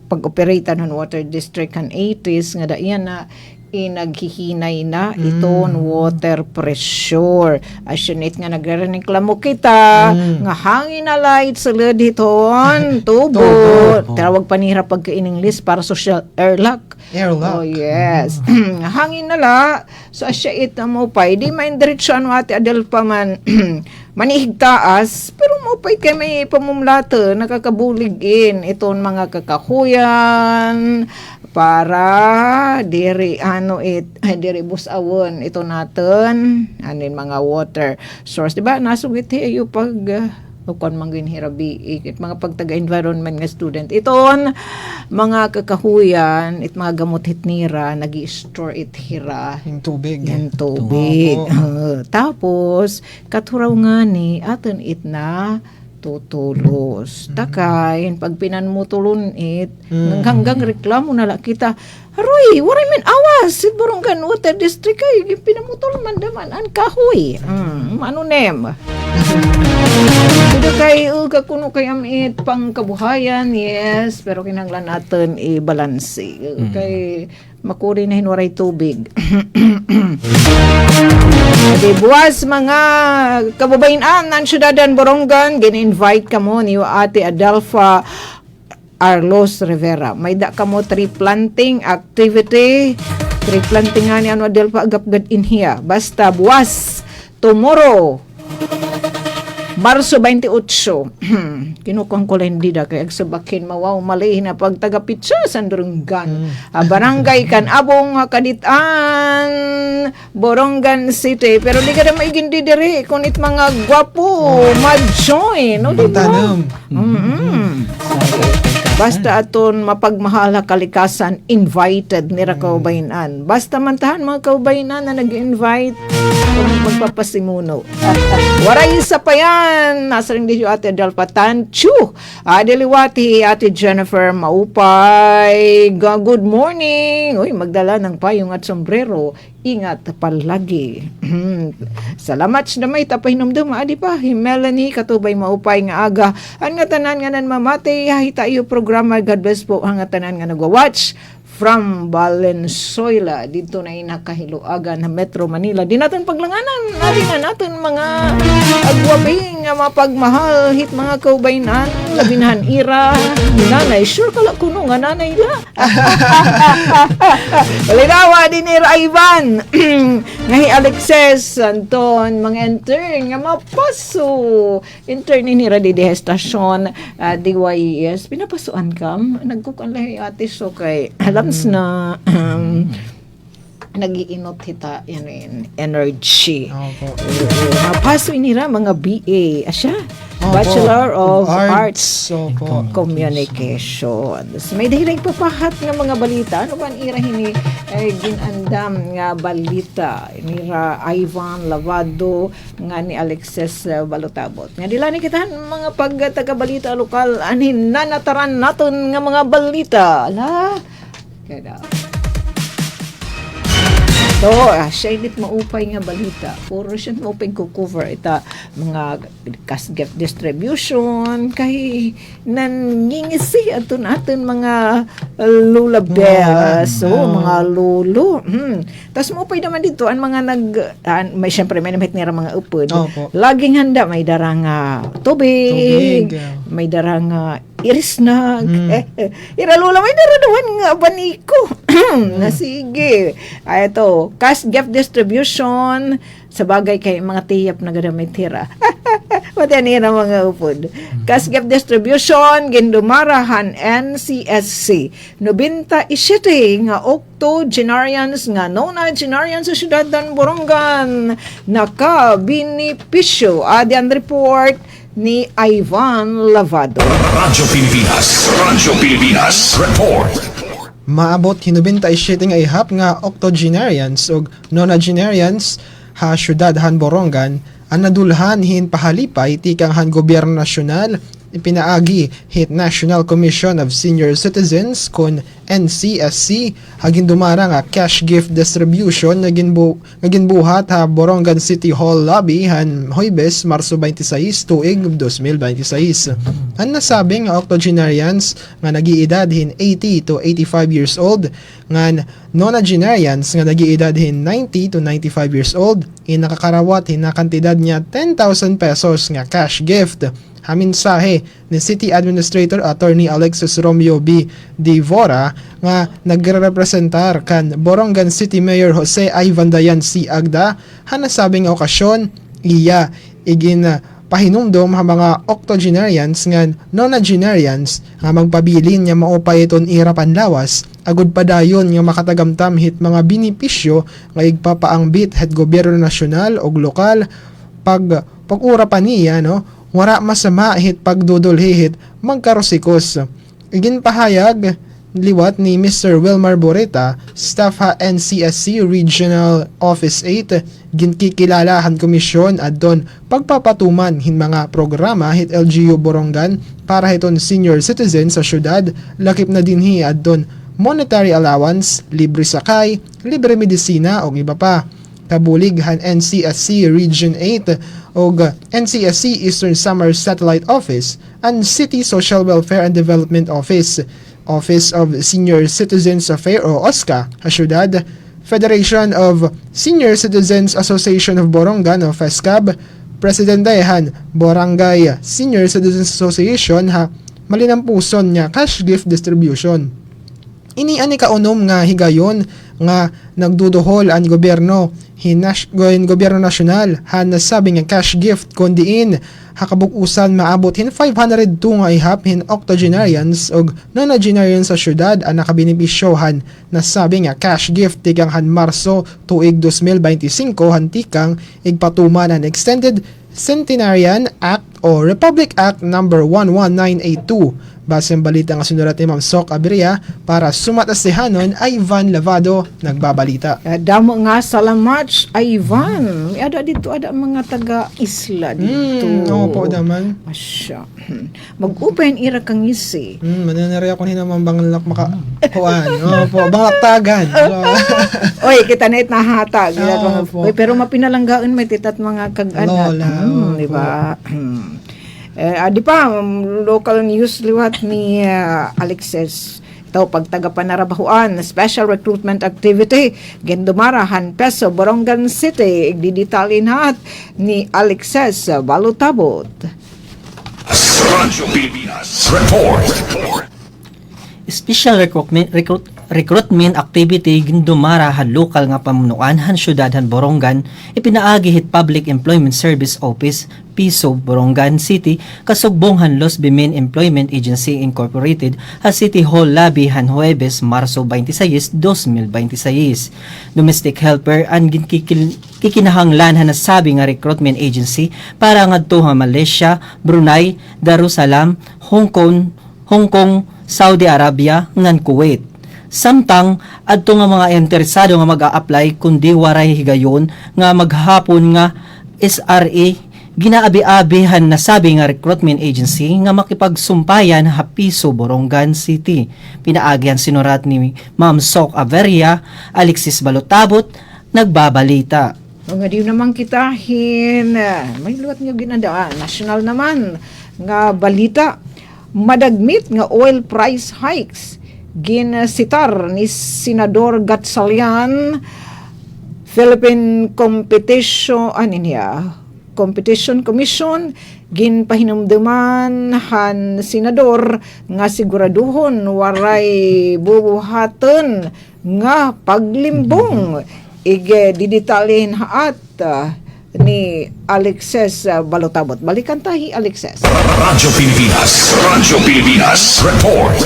pag-operate ng water district kan 80s nga daiyan na naghihinay na iton water pressure. Asyunit nga nagrereklamo kita nga hangin na light sa lid hiton tubo. Tawag panira pagka in English para social airlock. Oh yes. Hangin na la. So asya ita mo pa. Di main diretsyon mo Ate Adelfa man manihigtaas. Pero mo pa kay may pamumlata nakakabuligin iton mga kakahuyan para diri diri busawon ito natin anin mga water source, di ba nasugit hiyo pag kon mangin hirabi it mga pagtaga environment nga student iton mga kakahuyan it mga gamot hitnira nagi-store it hira yung tubig tapos katuraw nga ni aton it na tutulos takain pag pinanmutulon it hanggang reklamo na la kita Aroy, waray men awas si Borongan Water District kay pinamutol man daman an kahoy. Ano nem? Ito kay kakuno kay amit pang kabuhayan, yes, pero kinahanglan natin i-balanse. Kay makuri na hinwaray tubig. Di buwas mga kababayan ng syudadan Borongan, gin-invite ka mo ni Ate Adelfa Arlos Rivera. May da ka mo tree planting activity Tree planting nga ni ano del pa agapgad in here. Basta buwas tomorrow Marso 28. Kinukang ko lang dida kay agsabakin mawaw malay na pag taga-pitsa sa Durungan. Barangay Kanabong Kaditan Borongan City. Pero di ka na maigin di diri kung it mga gwapo ma-join. No, di ba? Basta aton mapagmahala kalikasan invited nira kaubayinan. Basta mantahan mga kaubayinan na nag-invite kung magpapasimuno. Waray isa pa yan. Nasa rin dito ate Dalpatan. Adeliwati ate Jennifer Maupay. Good morning. Uy, magdala ng payong at sombrero. Ingat palagi. Salamat na may tapahinomdum. Adi pa, Melanie Katubay Maupay nga aga. Ang nga tanan nga nan mamate. Hita iyo programa. God bless po ang nga tanan nga nagwa-watch from Valenzuela dito na inakahiluagan na Metro Manila. Di natin paglanganan, nari na natin mga agwabing mapagmahal hit mga kaubayinan, labinahan ira, nanay, sure kala kuno nga nanay la. Walinawa din ni Ivan, ngahi Alexis, Anton, mga intern, nga mapaso. Intern ni Nira di estasyon, DYES, pinapasuan kam, nagkukan lahi ate so kay alam na nag-iinot hita yan energy. Paso inira mga BA asya Bachelor of Arts Communication. May dahilig papahat nga mga balita. Ano ba ira hini ginandam nga balita nira Ivan Lavado nga ni Alexis Balotabot. Nga dila ni kita mga pagtaga-balita lokal anin nanataran naton nga mga balita. Ala kaya so, siya hindi maupay nga balita. Puro siya maupay cover ita mga cash gift distribution kay nangingisi aton mga lula bells. So, mga lolo. Tapos maupay naman dito ang mga may syempre may namit nila mga upod. Laging handa may darang tubig. May darang iris na iralula may daradawan nga baniko na sige ito cash gift distribution sa bagay kay mga tiyap na gadamay tira pati nila mga upod cash gift distribution gindumarahan NCSC 97 nga octogenarians nga nonagenarians sa syudad ng Borongan naka binipisyo adian report ni Ivan Lavado. Radyo Pilipinas report. Maabot hinubinta isyeting ay hap nga octogenarians o nonagenarians ha syudad han Borongan ang nadulhan hin pahalipay tikang han gobyerno nasyonal ipinaagi hit National Commission of Senior Citizens kon NCSC hagin dumara nga cash gift distribution nga ginbuhat ha Borongan City Hall lobby han Huwebes Marso 26 tuig 2026. Ang nasabing nga octogenarians nga nag-iedad hin 80 to 85 years old nga nonagenarians nga nag-iedad hin 90 to 95 years old nakakarawat hin na kantidad niya 10,000 pesos nga cash gift. Haminsahe ni City Administrator Attorney Alexis Romeo B. Divora nga nagre-representar kan Borongan City Mayor Jose Ivan Dayan C. Agda hanasabing okasyon iya igin pahinumdom ha mga octogenarians nga nonagenarians nga magpabilin nga maupay iton ira panlawas agud padayon nga makatagamtam hit mga binipisyo nga igpapaangbit het gobyerno nasyonal o lokal pag-ura pa niya no wara masama hit pagdudulhihit magkarosikos. Igin pahayag liwat ni Mr. Wilmar Boreta, staff ha NCSC Regional Office 8, ginkikilalahan komisyon adton pagpapatuman hin mga programa hit LGU Borongan para hiton senior citizen sa syudad, lakip na dinhi adton monetary allowance, libre sakay, libre medisina o iba pa. Kabulig han NCSC Region 8 o NCSC Eastern Samar Satellite Office and City Social Welfare and Development Office, Office of Senior Citizens Affairs o OSCA, Hasyudad, Federation of Senior Citizens Association of Borongan o FESCAB, Presidentehan Barangay Senior Citizens Association ha malinampuson niya cash gift distribution. Ini ani kaunom nga higayon nga nagduduhol ang gobyerno gobyerno nasyonal han nasabi nga cash gift kon diin hakabug-usan maabot hin 502 nga ihap hin octogenarians og nonagenarians sa syudad ang nakabenepisyohan nasabi nga cash gift tikang han Marso tuig 2025 hantikang igpatuman ang Extended Centenarian Act o Republic Act number 11982. Basang balita nga sinulat ni Ma'am Sok Abiria para sumatasihanon ay Ivan Lavado nagbabalita. Damo nga salamat, Ivan. Ada dito, ada mga taga-isla dito. Oo po naman. Asya. Mag-open ira kang isi. Mananari ako ni naman banglak makakuan. Oo po, banglaktagan. Oy, kita na nahatag. po. Oy, pero mapinalanggaan may titat mga kag-anak. Lola, Di ba? Di pa, local news liwat ni Alexis. Ito, pagtagapanarabahuan, special recruitment activity, Gendumarahan, Peso, Borongan City, igdidetalin hat ni Alexis Balutabot. Radyo Pilipinas Report. Special recruitment activity gindumara han lokal nga pamunuan han syudad han Borongan ipinaagi hit Public Employment Service Office Piso Borongan City kasugbong han Los Bimin Employment Agency Incorporated ha City Hall Lobby han Huwebes Marso 26, 2026. Domestic helper ang kikinahanglan han nasabi nga recruitment agency para ngadto ha Malaysia, Brunei, Darussalam, Hong Kong, Saudi Arabia, ngan Kuwait. Samtang adto nga mga interesado nga mag-a-apply kundi waray higayon nga maghapon nga SRA ginaabi-abihan na sabi nga recruitment agency nga makipagsumpayan ha Piso Borongan City. Pinaagihan sinurat ni Ma'am Sok Averia, Alexis Balutabot, nagbabalita. Nga di naman kita may luwat nga ginandaan. National naman nga balita. Madagmit nga oil price hikes ginasitar ni Senador Gatchalian. Philippine Competition Commission ginpahinumduman han senador nga siguraduhon waray bubuhaton nga paglimbong didetalin haat ni Alexis Balutabot. Balikan tahi, Alexis. Radyo Pilipinas Report.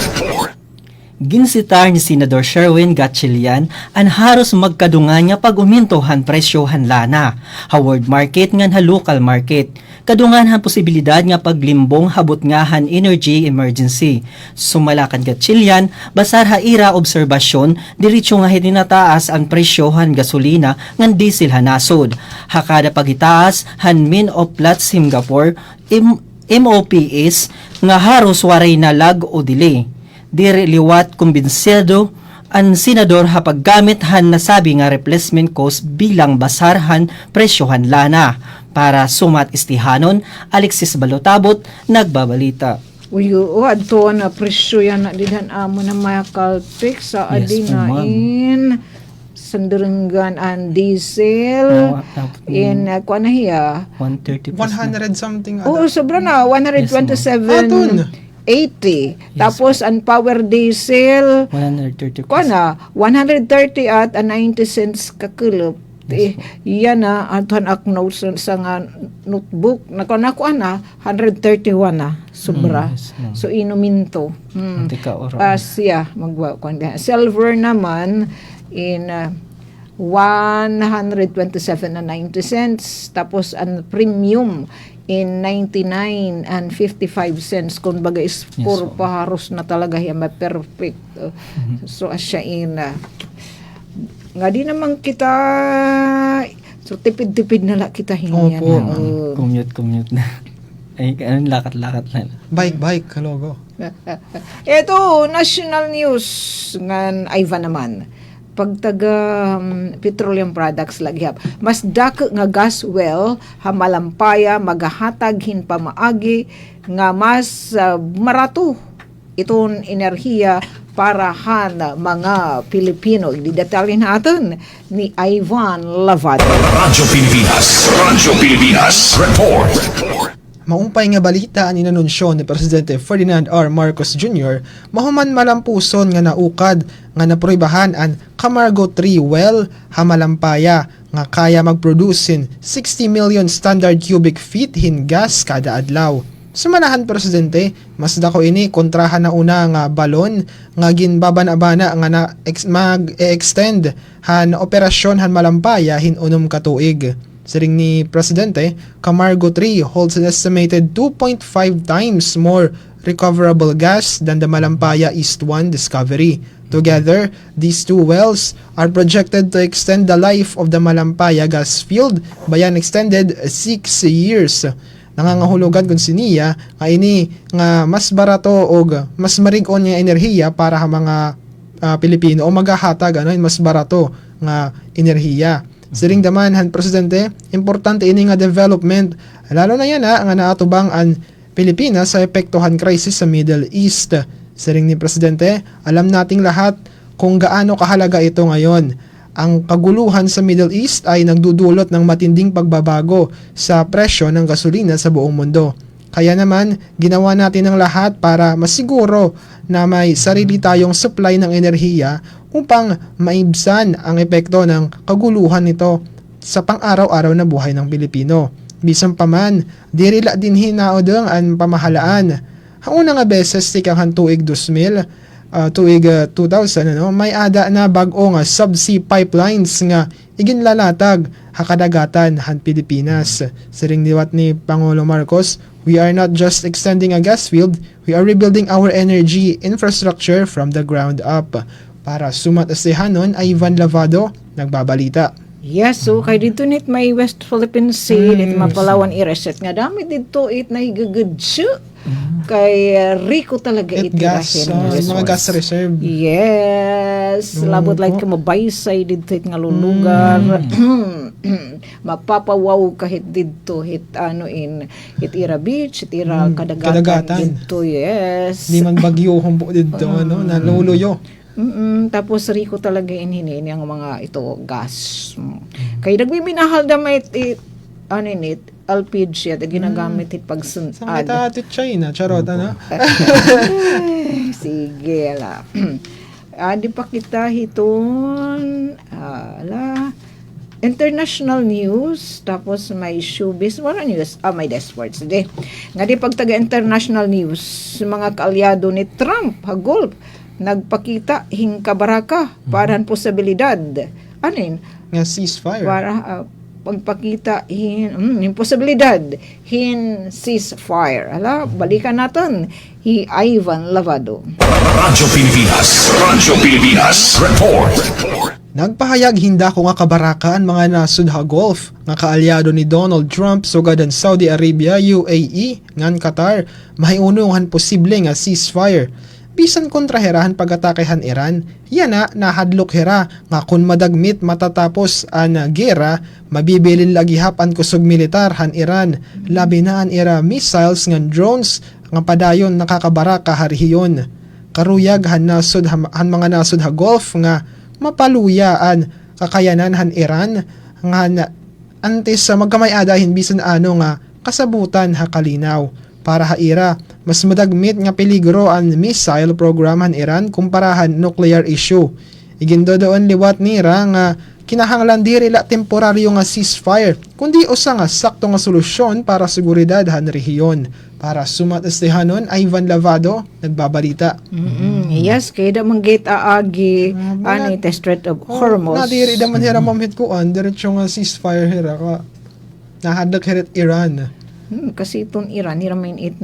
Ginsitar ni Senador Sherwin Gatchalian ang haros magkadungan nga pag-umintohan presyohan lana. Howard market ngan ha local market. Kadungan han posibilidad nga paglimbong habot nga han energy emergency. Sumalakan Gatchalian, basar ha ira obserbasyon, diretso nga hininataas ang presyohan gasolina ngan diesel hanasod. Hakada pagitaas han Min of Plat Singapore MOPS nga haros waray na lag o delay. Diri liwat kumbinsyado ang senador ha paggamit han nasabi nga replacement cost bilang basarhan presyohan lana. Para sumat istihanon, Alexis Balutabot nagbabalita. Uyo, adto na presyo yan na dinhan amo na mga kalpik sa Yes, adinain. Sandarangan ang diesel. In, kuha na hiya. 130 100 something. Oo, sobra na. 127. Atun. 80. Tapos ang power diesel 130 kuha na 130 at 90 cents ka kilo. Iyan na aton ak notes sa nga notebook na kuha na 131 na sobra. Yes, ma'am. So inuminto. Antika oro. Siya magwa kuha. Silver naman in 127 na 90 cents. Tapos ang premium in 99 and 55 cents. Kung baga is puro paharos na talaga yan, perfect. So asya in nga di naman kita so tipid-tipid na la kita hinyan. Opo. Commute na. Ay, lakat-lakat lang. Bike, kalogo. Ito, national news ngan Ivan naman. Pagtaga petroleum products lagyap. Mas dako nga gas well hamalampaya magahatag hin pamaagi nga mas marato itong enerhiya para han mga Pilipino. Didetalyin natin ni Ivan Lavado. Radyo Pilipinas Report. maumpay nga balita ang inanunsyo ni Presidente Ferdinand R. Marcos Jr. mahuman malampuson nga naukad nga naproybahan ang Camargo 3 well Hamalampaya nga kaya magproduce 60 million standard cubic feet hin gas kada adlaw. Sumanahan Presidente, mas dako ini kontrahan na una nga balon nga ginbabana-bana nga mag-extend han operasyon han Malampaya hin unom ka tuig. Siring ni Presidente, Camargo 3 holds an estimated 2.5 times more recoverable gas than the Malampaya East 1 discovery. Together, these two wells are projected to extend the life of the Malampaya gas field by an extended 6 years. Nangangahulugan kung siniya nga ini nga mas barato o mas marig-on nga enerhiya para sa mga Pilipino o maghahatag mas barato nga enerhiya. Siring daman han Presidente, importante ini nga development lalo na yan nga naatubang ang Pilipinas sa epektohan crisis sa Middle East. Siring ni Presidente, alam nating lahat kung gaano kahalaga ito ngayon. Ang kaguluhan sa Middle East ay nagdudulot ng matinding pagbabago sa presyo ng gasolina sa buong mundo. Kaya naman, ginawa natin ang lahat para masiguro na may sarili tayong supply ng enerhiya upang maibsan ang epekto ng kaguluhan nito sa pang-araw-araw na buhay ng Pilipino. Bisan pa man, dirila din hinaodong ang pamahalaan. Ang unang beses tikang tuig 2000, tuig 2000 may ada na bag-o nga subsea pipelines nga iginlalatag hakadagatan han Pilipinas. Siring diwat ni Pangulo Marcos, we are not just extending a gas field, we are rebuilding our energy infrastructure from the ground up. Para sumat asihanon ay Ivan Lavado nagbabalita. Yes, so kay dito nit may West Philippine Sea, dito mapalawan i-reset nga dami dito it na higagudso. Kay Rico talaga itirahin. Mga gas reserve. Yes, labot like mabaysay dito it nga lulugar. Mapapawaw kahit dito hit hit ira beach, hit ira kadagatan dito. Yes. Di man bagyo humbo dito naluluyo. Tapos Rico talaga inhinin ang mga ito gas. Kay nagmiminahal da may LPG at ginagamit it pag sunad. Sa mata atit China, charot Sige la. Di pa kita hiton international news, tapos may showbiz, wala news, may dashboards di. Nga di pag taga international news, mga kaalyado ni Trump, hagolp, nagpakita hingkabaraka parang posibilidad. Nga ceasefire. Para pagpakita imposibilidad ceasefire. Balikan natin Ivan Lavado. Radyo Pilipinas report. Nagpahayag hinda ko nga kabaraka ang mga nasud ha Gulf nga kaalyado ni Donald Trump sugad ang Saudi Arabia, UAE, ngan Qatar mahiunungan posible nga ceasefire. Bisan kontraherahan pag-atakehan Iran, yan nahadlok hera nga kung madagmit matatapos ang gera, mabibilin lagihapan kusog militar han Iran, labi na ang ira missiles ngan drones nga padayon nakakabaraka harihiyon. Karuyag han mga nasud ha Gulf nga mapaluyaan kakayanan han Iran nga antes sa magkamay-adahin bisan nga kasabutan ha kalinaw. Para haira, mas madagmit nga peligro ang missile program han Iran kumparahan nuclear issue. Igindo doon liwat nira nga kinahanglan diri la temporaryo nga ceasefire, kundi usa nga sakto nga solusyon para seguridad han rehiyon. Para sumat estehanon, Ivan Lavado nagbabalita. Yes, kaya da manggit aagi ani the Strait of Hormuz. Nadiri daman hira mamhit ko diretso nga ceasefire hira ka. Nahadlok hirit Iran. Kasi itong Iran, hiramain it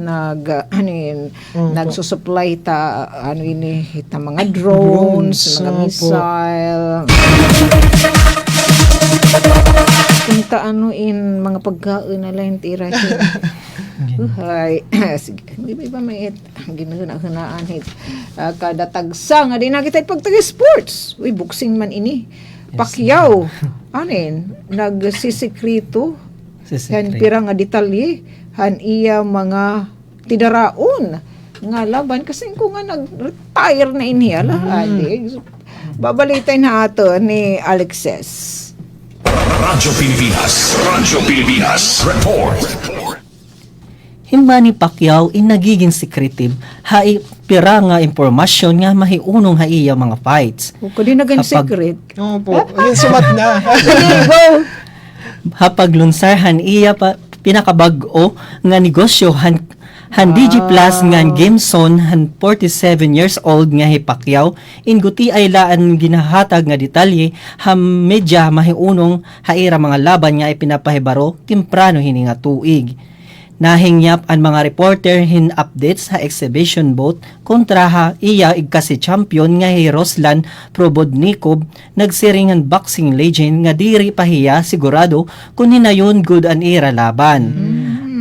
nagsusupply ta ita mga drones, mga missile. Punta mga pagkain na lang tirahin. Sige, di ba may ginahunaan hit kada tagsa nga di na kita pagtagi sports. Uy, boxing man ini. Pacquiao, nagsisikreto han pira nga detalye han iya mga tidaraon nga laban kasi ko nga nag-retire na iniya Alex. Babalitay na ato ni Alexis. Radyo Pilipinas report. Himba ni Pacquiao nagiging secretive hai pira nga impormasyon nga mahiunong iya mga fights. Kung di na Kapag- secret. Opo, yun sumat na. Sige, go! Hapag lunsarhan iya pa pinakabag-o nga negosyo han DigiPlus nga Gameson han 47 years old nga hi Pacquiao inguti ay laan ginahatag nga detalye ham medya mahiunong haira mga laban nga ipinapahibaro temprano hini nga tuig. Nahingyap ang mga reporter hin updates sa exhibition bout kontra ha iya igkasi champion nga hi Ruslan Probodnikov nagsiringan boxing legend nga diri pahiya sigurado kung hinayon good an era laban.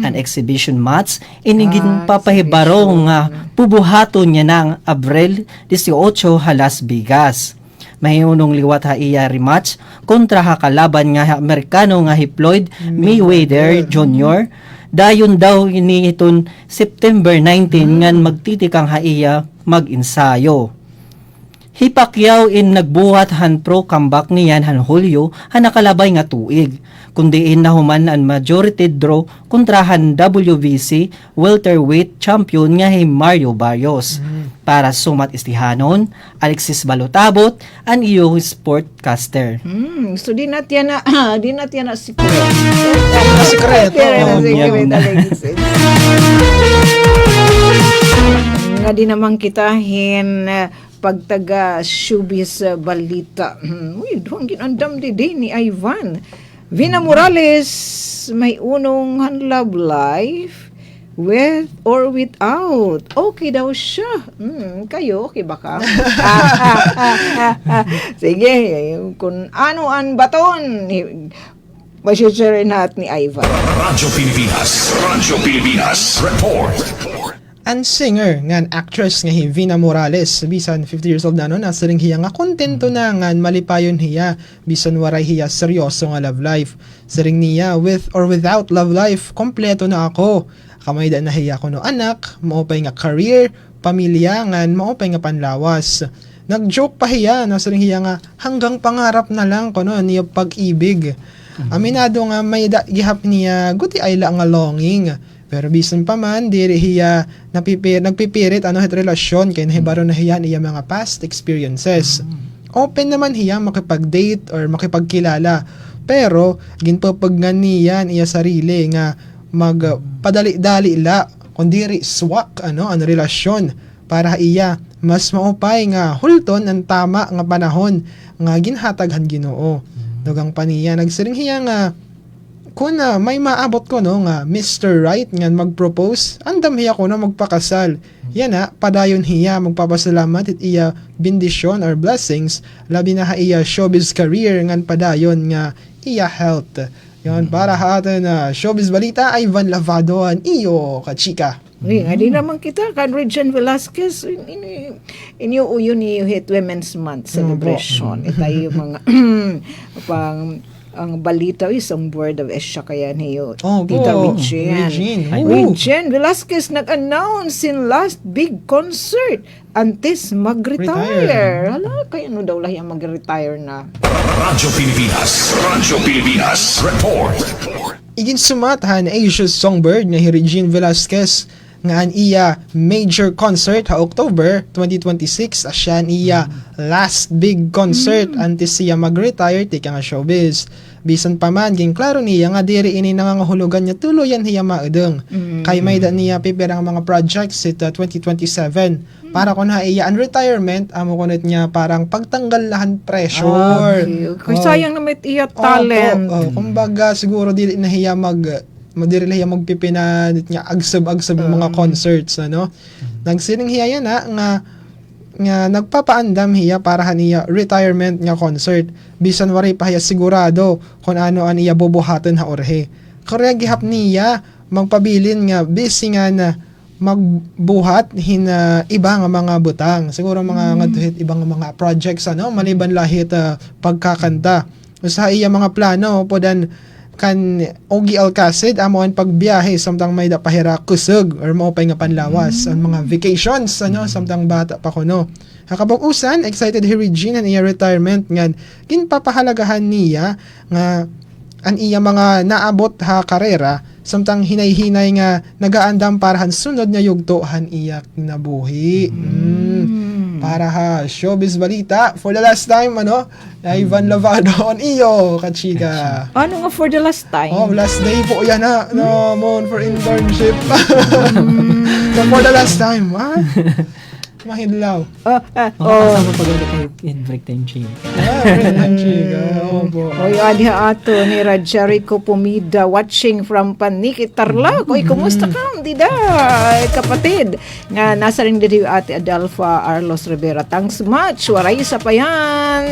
An exhibition match inigin papahibaro nga pubuhaton niya ng Abril 18 ha Las Vegas. Mahiunong liwat ha iya rematch kontra ha kalaban nga Amerikano nga hi Floyd Mayweather Jr. Dayon daw ini iton September 19 ngan magtitikang ha iya mag-insayo. Hi Pacquiao nagbuhat han pro comeback niyan han Hulyo han nakalabay nga tuig. Kundi nahuman ang majority draw kontra han WBC welterweight champion nga hi Mario Barrios. Para sumat istihanon, Alexis Balotabot ang iyo sportcaster. So di natin na secret. Sikreto. Pero Oh, secret yeah. Alexis. Nga di naman kita pagtaga showbiz balita. Uy, doon ginandam di ni Ivan. Vina Morales may unong love life with or without. Okay daw siya. Kayo, okay ba ka? Sige, kung ano ang baton, masishare natin ni Ivan. Radyo Pilipinas Report. Ang singer ngan actress nga hi Vina Morales bisan 50 years old na no nasa ring hiya nga kontento na ngan malipayon hiya bisan waray hiya seryoso nga love life. Sa ring niya with or without love life kompleto na ako. Kamay da na hiya ko no anak, maopay nga career, pamilya ngan maopay nga panlawas. Nag-joke pa hiya nasa ring hiya nga hanggang pangarap na lang ko no niya pag-ibig. Aminado nga may gihap niya guti ay la nga longing. Pero bisan pa man, diri hiya nagpipirit het relasyon kay nahibaro na hiya niya mga past experiences. Open naman hiya makipag-date or makipagkilala. Pero ginpapaggan niya iya sarili nga magpadali-dali la kundiri swak ang relasyon para iya mas maupay nga hulton ang tama nga panahon nga ginhataghan Ginoo. Dugang paniya nagsiring hiya nga kung may maabot ko no nga Mr. Right nga mag-propose, andam hiya ko na magpakasal. Yan padayon hiya magpapasalamat it iya bendisyon or blessings labi na iya showbiz career ngan padayon nga iya health. Yan para ha atin showbiz balita Ivan Lavado an iyo kachika. Uy, adi naman kita kan Regine Velasquez inyo uyo ni hit Women's Month celebration. Itayo mga pang ang balita is ang board of Asia kaya niyo Tita Regine. Regine Velasquez nag-announce in last big concert antes mag-retire. Hala, kaya ano daw lahi ang mag-retire na. Radyo Pilipinas Report. Igin sumatahan Asia's Songbird nga hi Regine Velasquez nga an iya major concert ha October 2026 asya iya last big concert antes siya mag-retire tika nga showbiz. Bisan pa man ging klaro niya nga diri ini nangangahulugan niya tuluyan hiya maudeng. Kay may da niya pipirang mga projects sa 2027 para kun ha iya an retirement amo kunit niya parang pagtanggal lahan pressure. Kay sayang na may iya talent. Kumbaga siguro dili na hiya madiri hiya magpipinanit niya agsab-agsab mga concerts Nagsining hiya yan nga nagpapaandam hiya para haniya retirement nga concert bisan wari pa hiya sigurado kung ano an iya bubuhaton ha orhe. Kaya gihap niya magpabilin nga busy nga na magbuhat hina iba nga mga butang. Siguro mga ngadtuhit ibang mga projects maliban lahit pagkakanta. Sa iya mga plano podan kan Ogie Alcacid amoan pagbiyahe samtang may dapahira kusog or maupay nga panlawas ang mga vacations samtang bata pa kuno. Hakabag-usan excited hi Regine ang iya retirement ngan ginpapahalagahan niya nga ang iya mga naabot ha karera samtang hinay-hinay nga nagaandam para han sunod nga yugto han iyak nabuhi. Para ha showbiz balita for the last time Ivan Lavado on iyo kachika. Ano nga for the last time? Last day po yan no mon for internship. So for the last time mahidlaw. Kasama pag kay break time change. Oy, adya ato ni Rajerico Pumida watching from Paniki Tarlac. Oy, kumusta ka? Dida, kapatid. Nga nasa rin dito ate Adelfa Arlos Rivera. Thanks much. Waray sa pa yan.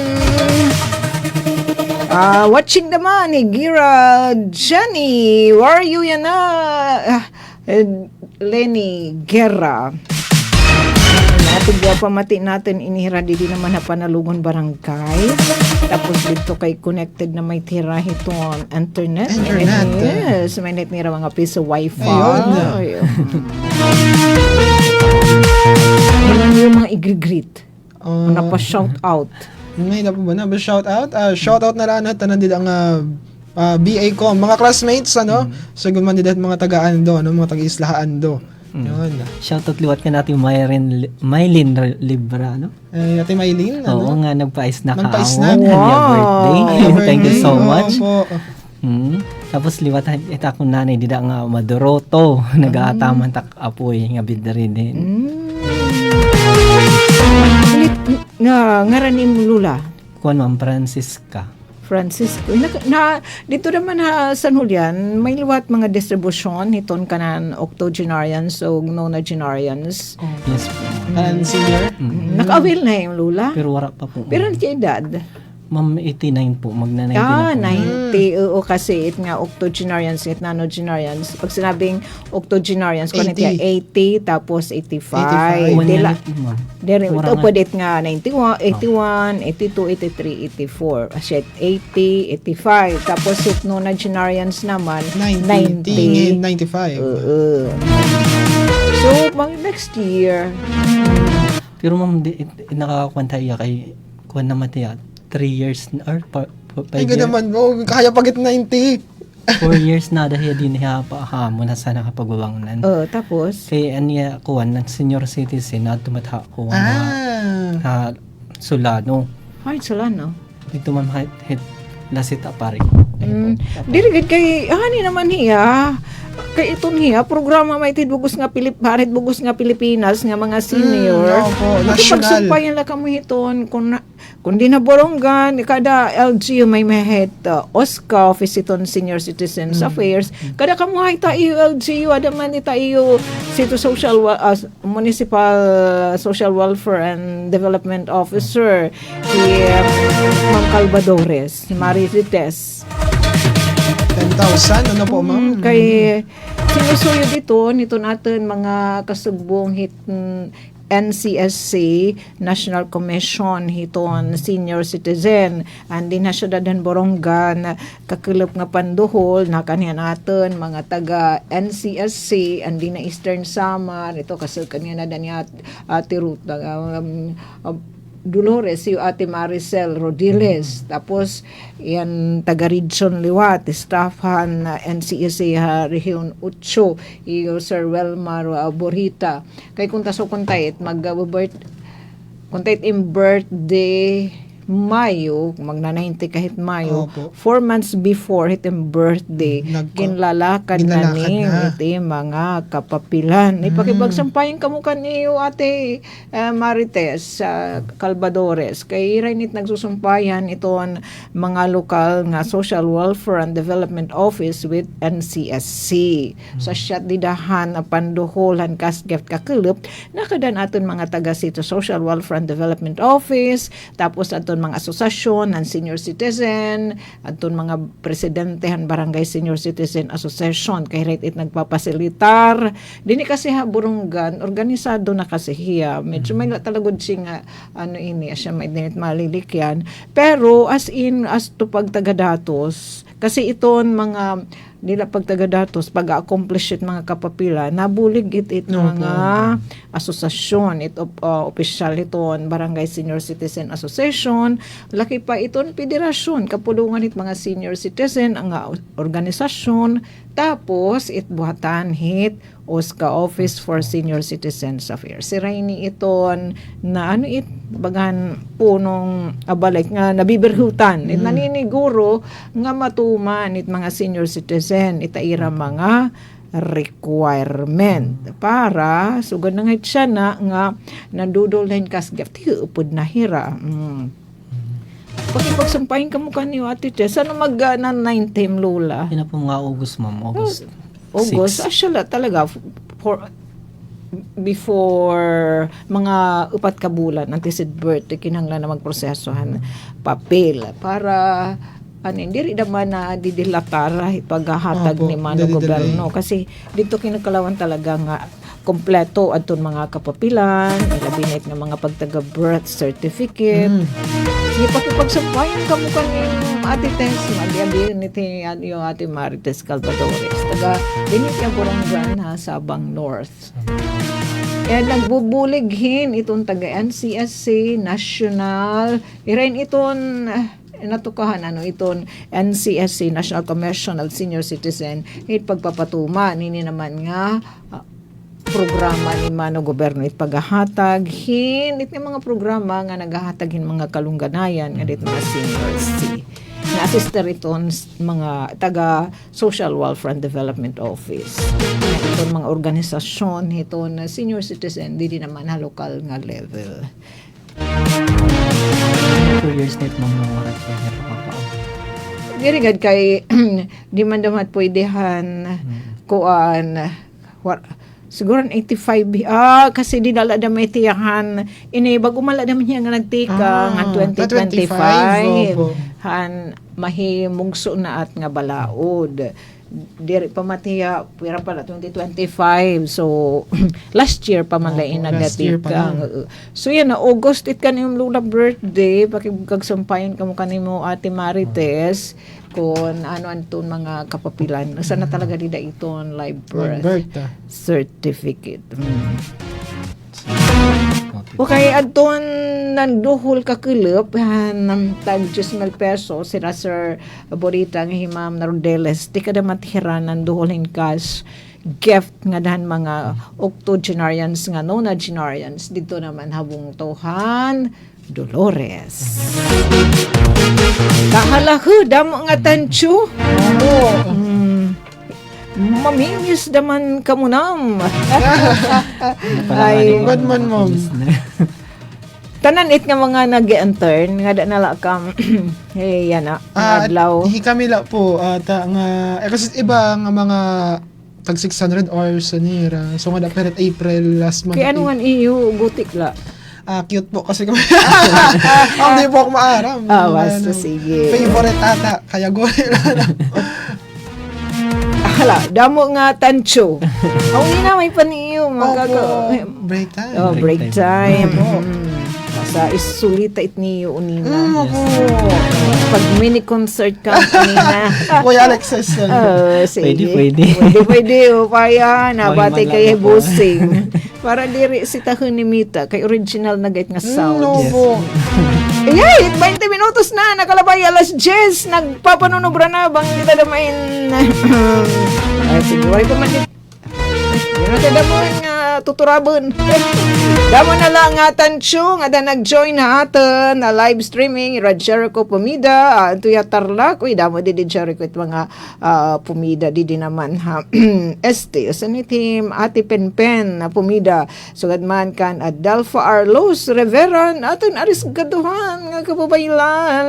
Watching naman ni Gira Jenny. Where are you yan Lenny Guerra. Tugwa pamati natin inihira di naman na Panalungon Barangay. Tapos dito kay connected na may tira itong internet. Yes, may net nira mga piso wifi. Ayun. Ilan yung mga i-greet? Napa-shout out. May na po ba na? Shout out? Shout out na lang tanan dito ang BA ko. Mga classmates, Sagun man dito mga tagaan do, mga taga-islahaan do. Yun. Shoutout liwat ka natin Mylene Libra, Ate Mylene, Oo nga, nagpa-ice na ka. Nagpa-ice na. Birthday. Thank you so much. Po. Tapos liwat ita akong nanay, dida nga Madoroto. Nag-aataman tak apoy, nga bidari din. Ngaranim Lula. Kuan Ma'am Francisca. Dito naman sa Julian, may liwat mga distribution hiton kanan octogenarians o nonagenarians. Yes po. And senior? Naka-avail na yung Lula. Pero wala pa po. Pero ano edad? Ma'am, 89 po. Magna-90 na po. 90. Oo, kasi it nga octogenarians, it nanogenarians. Pag sinabing octogenarians, 80, tapos 85. 85. Ito pwede nga 91, 81, 82, 83, 84. Kasi 80, 85. Tapos it nonagenarians naman, 90. 95. So, next year. Pero ma'am, nakakwanta iya kay kuwan naman tiya. 3 years or 5 Ay, years. naman mo. Kaya pagit 90. 4 years na dahil din niya pa mo na sana kapagwawangunan. Tapos? Kaya aniya kuwan ng senior citizen na tumatha kuwan na Solano. Ay, Solano. Ito man lasita pare. Dirigid kay, hani naman hiya. Kay itong hiya, programa may bugos nga bugos nga Pilipinas nga mga senior. National. Pagsumpayan lang kamo hiton kung di na Borongan, kada LGU may mahet OSCA, Office iton Senior Citizens Affairs. Kada kamo hay tayo LGU, ada man tayo City Social Municipal Social Welfare and Development Officer si Ma'am Calvadores, si Maricites. 10,000 ano po ma'am? Kay sinusuyo dito nito natin mga kasugbong NCSC National Commission hiton senior citizen andi na syudad ng Borongan kakilap nga panduhol na kaniya natin mga taga NCSC andi na Eastern Samar ito kasi kaniya na danya ati Ruth Dolores, yung ate Maricel Rodiles, tapos yan taga Region Liwat, staffhan NCSA Region 8, yung Sir Welmar Borita. Kay kung taso kuntait, kuntait in birthday Mayo, magna-90 kahit Mayo, 4 months before hitim birthday, ginlalakad na ni iti mga kapapilan. Ipakibagsampayan kamo kaniyo ate Marites Calvadores. Kay Rainit nagsusumpayan iton mga lokal nga Social Welfare and Development Office with NCSC. Sa siyat didahan panduholan kasgeft kakilip, nakadan aton mga taga City Social Welfare and Development Office, tapos aton mga asosasyon ng senior citizen, aton mga presidentehan barangay senior citizen association kay right it nagpapasilitar dini kasi Borongan organisado na kasi hiya medyo may talagod siya siya may dinit malilikyan pero as to pagtagadatos kasi iton mga dila pagtagadatos pag-accomplish it mga kapapila nabulig it mga asosasyon opisyal iton Barangay Senior Citizen Association laki pa iton federasyon kapulungan it mga senior citizen ang organisasyon tapos buhatan hit OSCA Office for Senior Citizens Affairs. Si Rainy iton na bagan punong abalik nga nabibirhutan. It naniniguro nga matuman it mga senior citizen itaira mga requirement para sugod na nga siya na nga nandudol na kas gift upod na hira. Pagsampahin ka mo kanyo Ate Tess, ano na 9 Lola? Yun na po mga August, ma'am. August. Siya talaga before mga 4 ka bulan antes birthday kinahanglan na magprosesohan papel para hindi rin naman na didilatara paghahatag ni Mano Gobyerno kasi dito kinakalawan talaga nga kompleto adton mga kapapilan, labi na mga pagtaga-birth certificate. Sige, pakipagsampayan ka mo kanyung Ate Tess, mag-iabi ni yung Ate Marites Calvadores. Taga, dinit yung Borongan Sabang North. Nagbubulighin itong taga NCSC, National, irain itong natukahan iton NCSC, National Commission of Senior Citizen, pagpapatuma, nini naman nga, programa ni Mano Gobyerno paghahatag it mga programa nga nagahatagin mga kalungganayan nga dit mga seniors na assister iton mga taga Social Welfare and Development Office iton mga organisasyon iton senior citizen di naman na lokal nga level 2 years net mong nawarat ko dirigad kay di man damat pwedehhan kuan siguro 85 kasi dinala da may tiyahan bago mala naman niya nga nagtika nga 2025 han mahimugso na at nga balaod diri pa matiya pira pala 2025 so last year pa man lain nagatika so yan na August it kaniyong Lula birthday pakigagsampayan kamo kanimo Ate Marites kung ano-anton mga kapapilan sana talaga dida iton live birth certificate okay adton nagduhol ka kilop tag 10,000 pesos sila Sir Borita nga Himam Nardeles di kada matihiran nanduholin cash gift nga dahan mga octogenarians nga nonagenarians dito naman habong tuhan Dolores. Kahalahu damo nga tansyo. Mamingis daman kamunam. Ay, good man mo. Tanan it nga mga nag-intern nga da nala kam yan na adlaw. Kami la po ta nga kasi iba nga mga tag 600 hours nira. So nga dapat April last month. Kaya ano nga iyo gutik la. Cute po kasi kami. Hindi po ako maaram. Basta sige. Favorite ata. Kaya gorilla na. Hala, damo nga tansyo. Ang ina may paniyo. Break time. Break time. Sa isulita it niyo unina. Pag mini concert ka unina. Kuya Alexis. Pwede. Upaya, nabate kay busing. Para diri si tahon ni Mita kay original na gait nga sound. Yay, 20 minutos na nakalabay alas 10 nagpapanunobra na bang kita damain. Siguro ko man damon nga tuturabon. Damon na lang nga tansyo nga nag-join na aton na live streaming Rad Jericho Pumida tuya tarlak damo di Jericho it mga Pumida di naman ha este usan team Ate Penpen na Pumida sugad man kan Adelpha Arlos Reveran aton aris gaduhan nga kababaylan.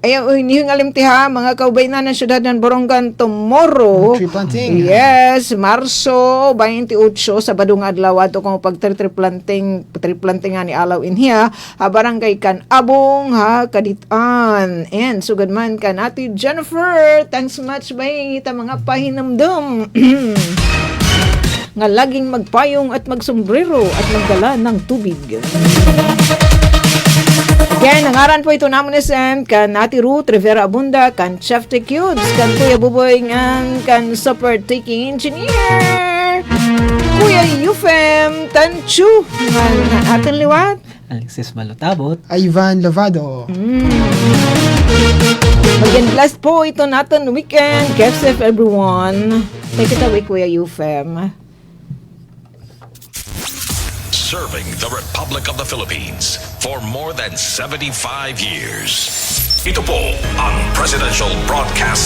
Ayaw, inihing alimtiha, mga kaubayan ng syudad ng Borongan tomorrow. Tree planting. Yes, Marso 28, Sabado nga adlaw ato kung tree planting nga ni Alaw inhiya, barangay kan Abong ha Kaditan. And sugad man kan Ate Jennifer, thanks much ba kita mga pahinamdom. Nga laging magpayong at magsombrero at magdala ng tubig. Again, nangaran po ito naman SM kan Ate Ruth Rivera Abunda, kan Chef T. Cubes, kan Kuya Buboy, ngan kan Super Taking Engineer, Kuya Yufem Tanchu, ngan atin liwat. Alexis Balotabot. Ivan Lavado. Again, blessed po ito natin weekend. Keep safe everyone. Take it away, Kuya Yufem. Serving the Republic of the Philippines for more than 75 years. Ito po ang Presidential Broadcast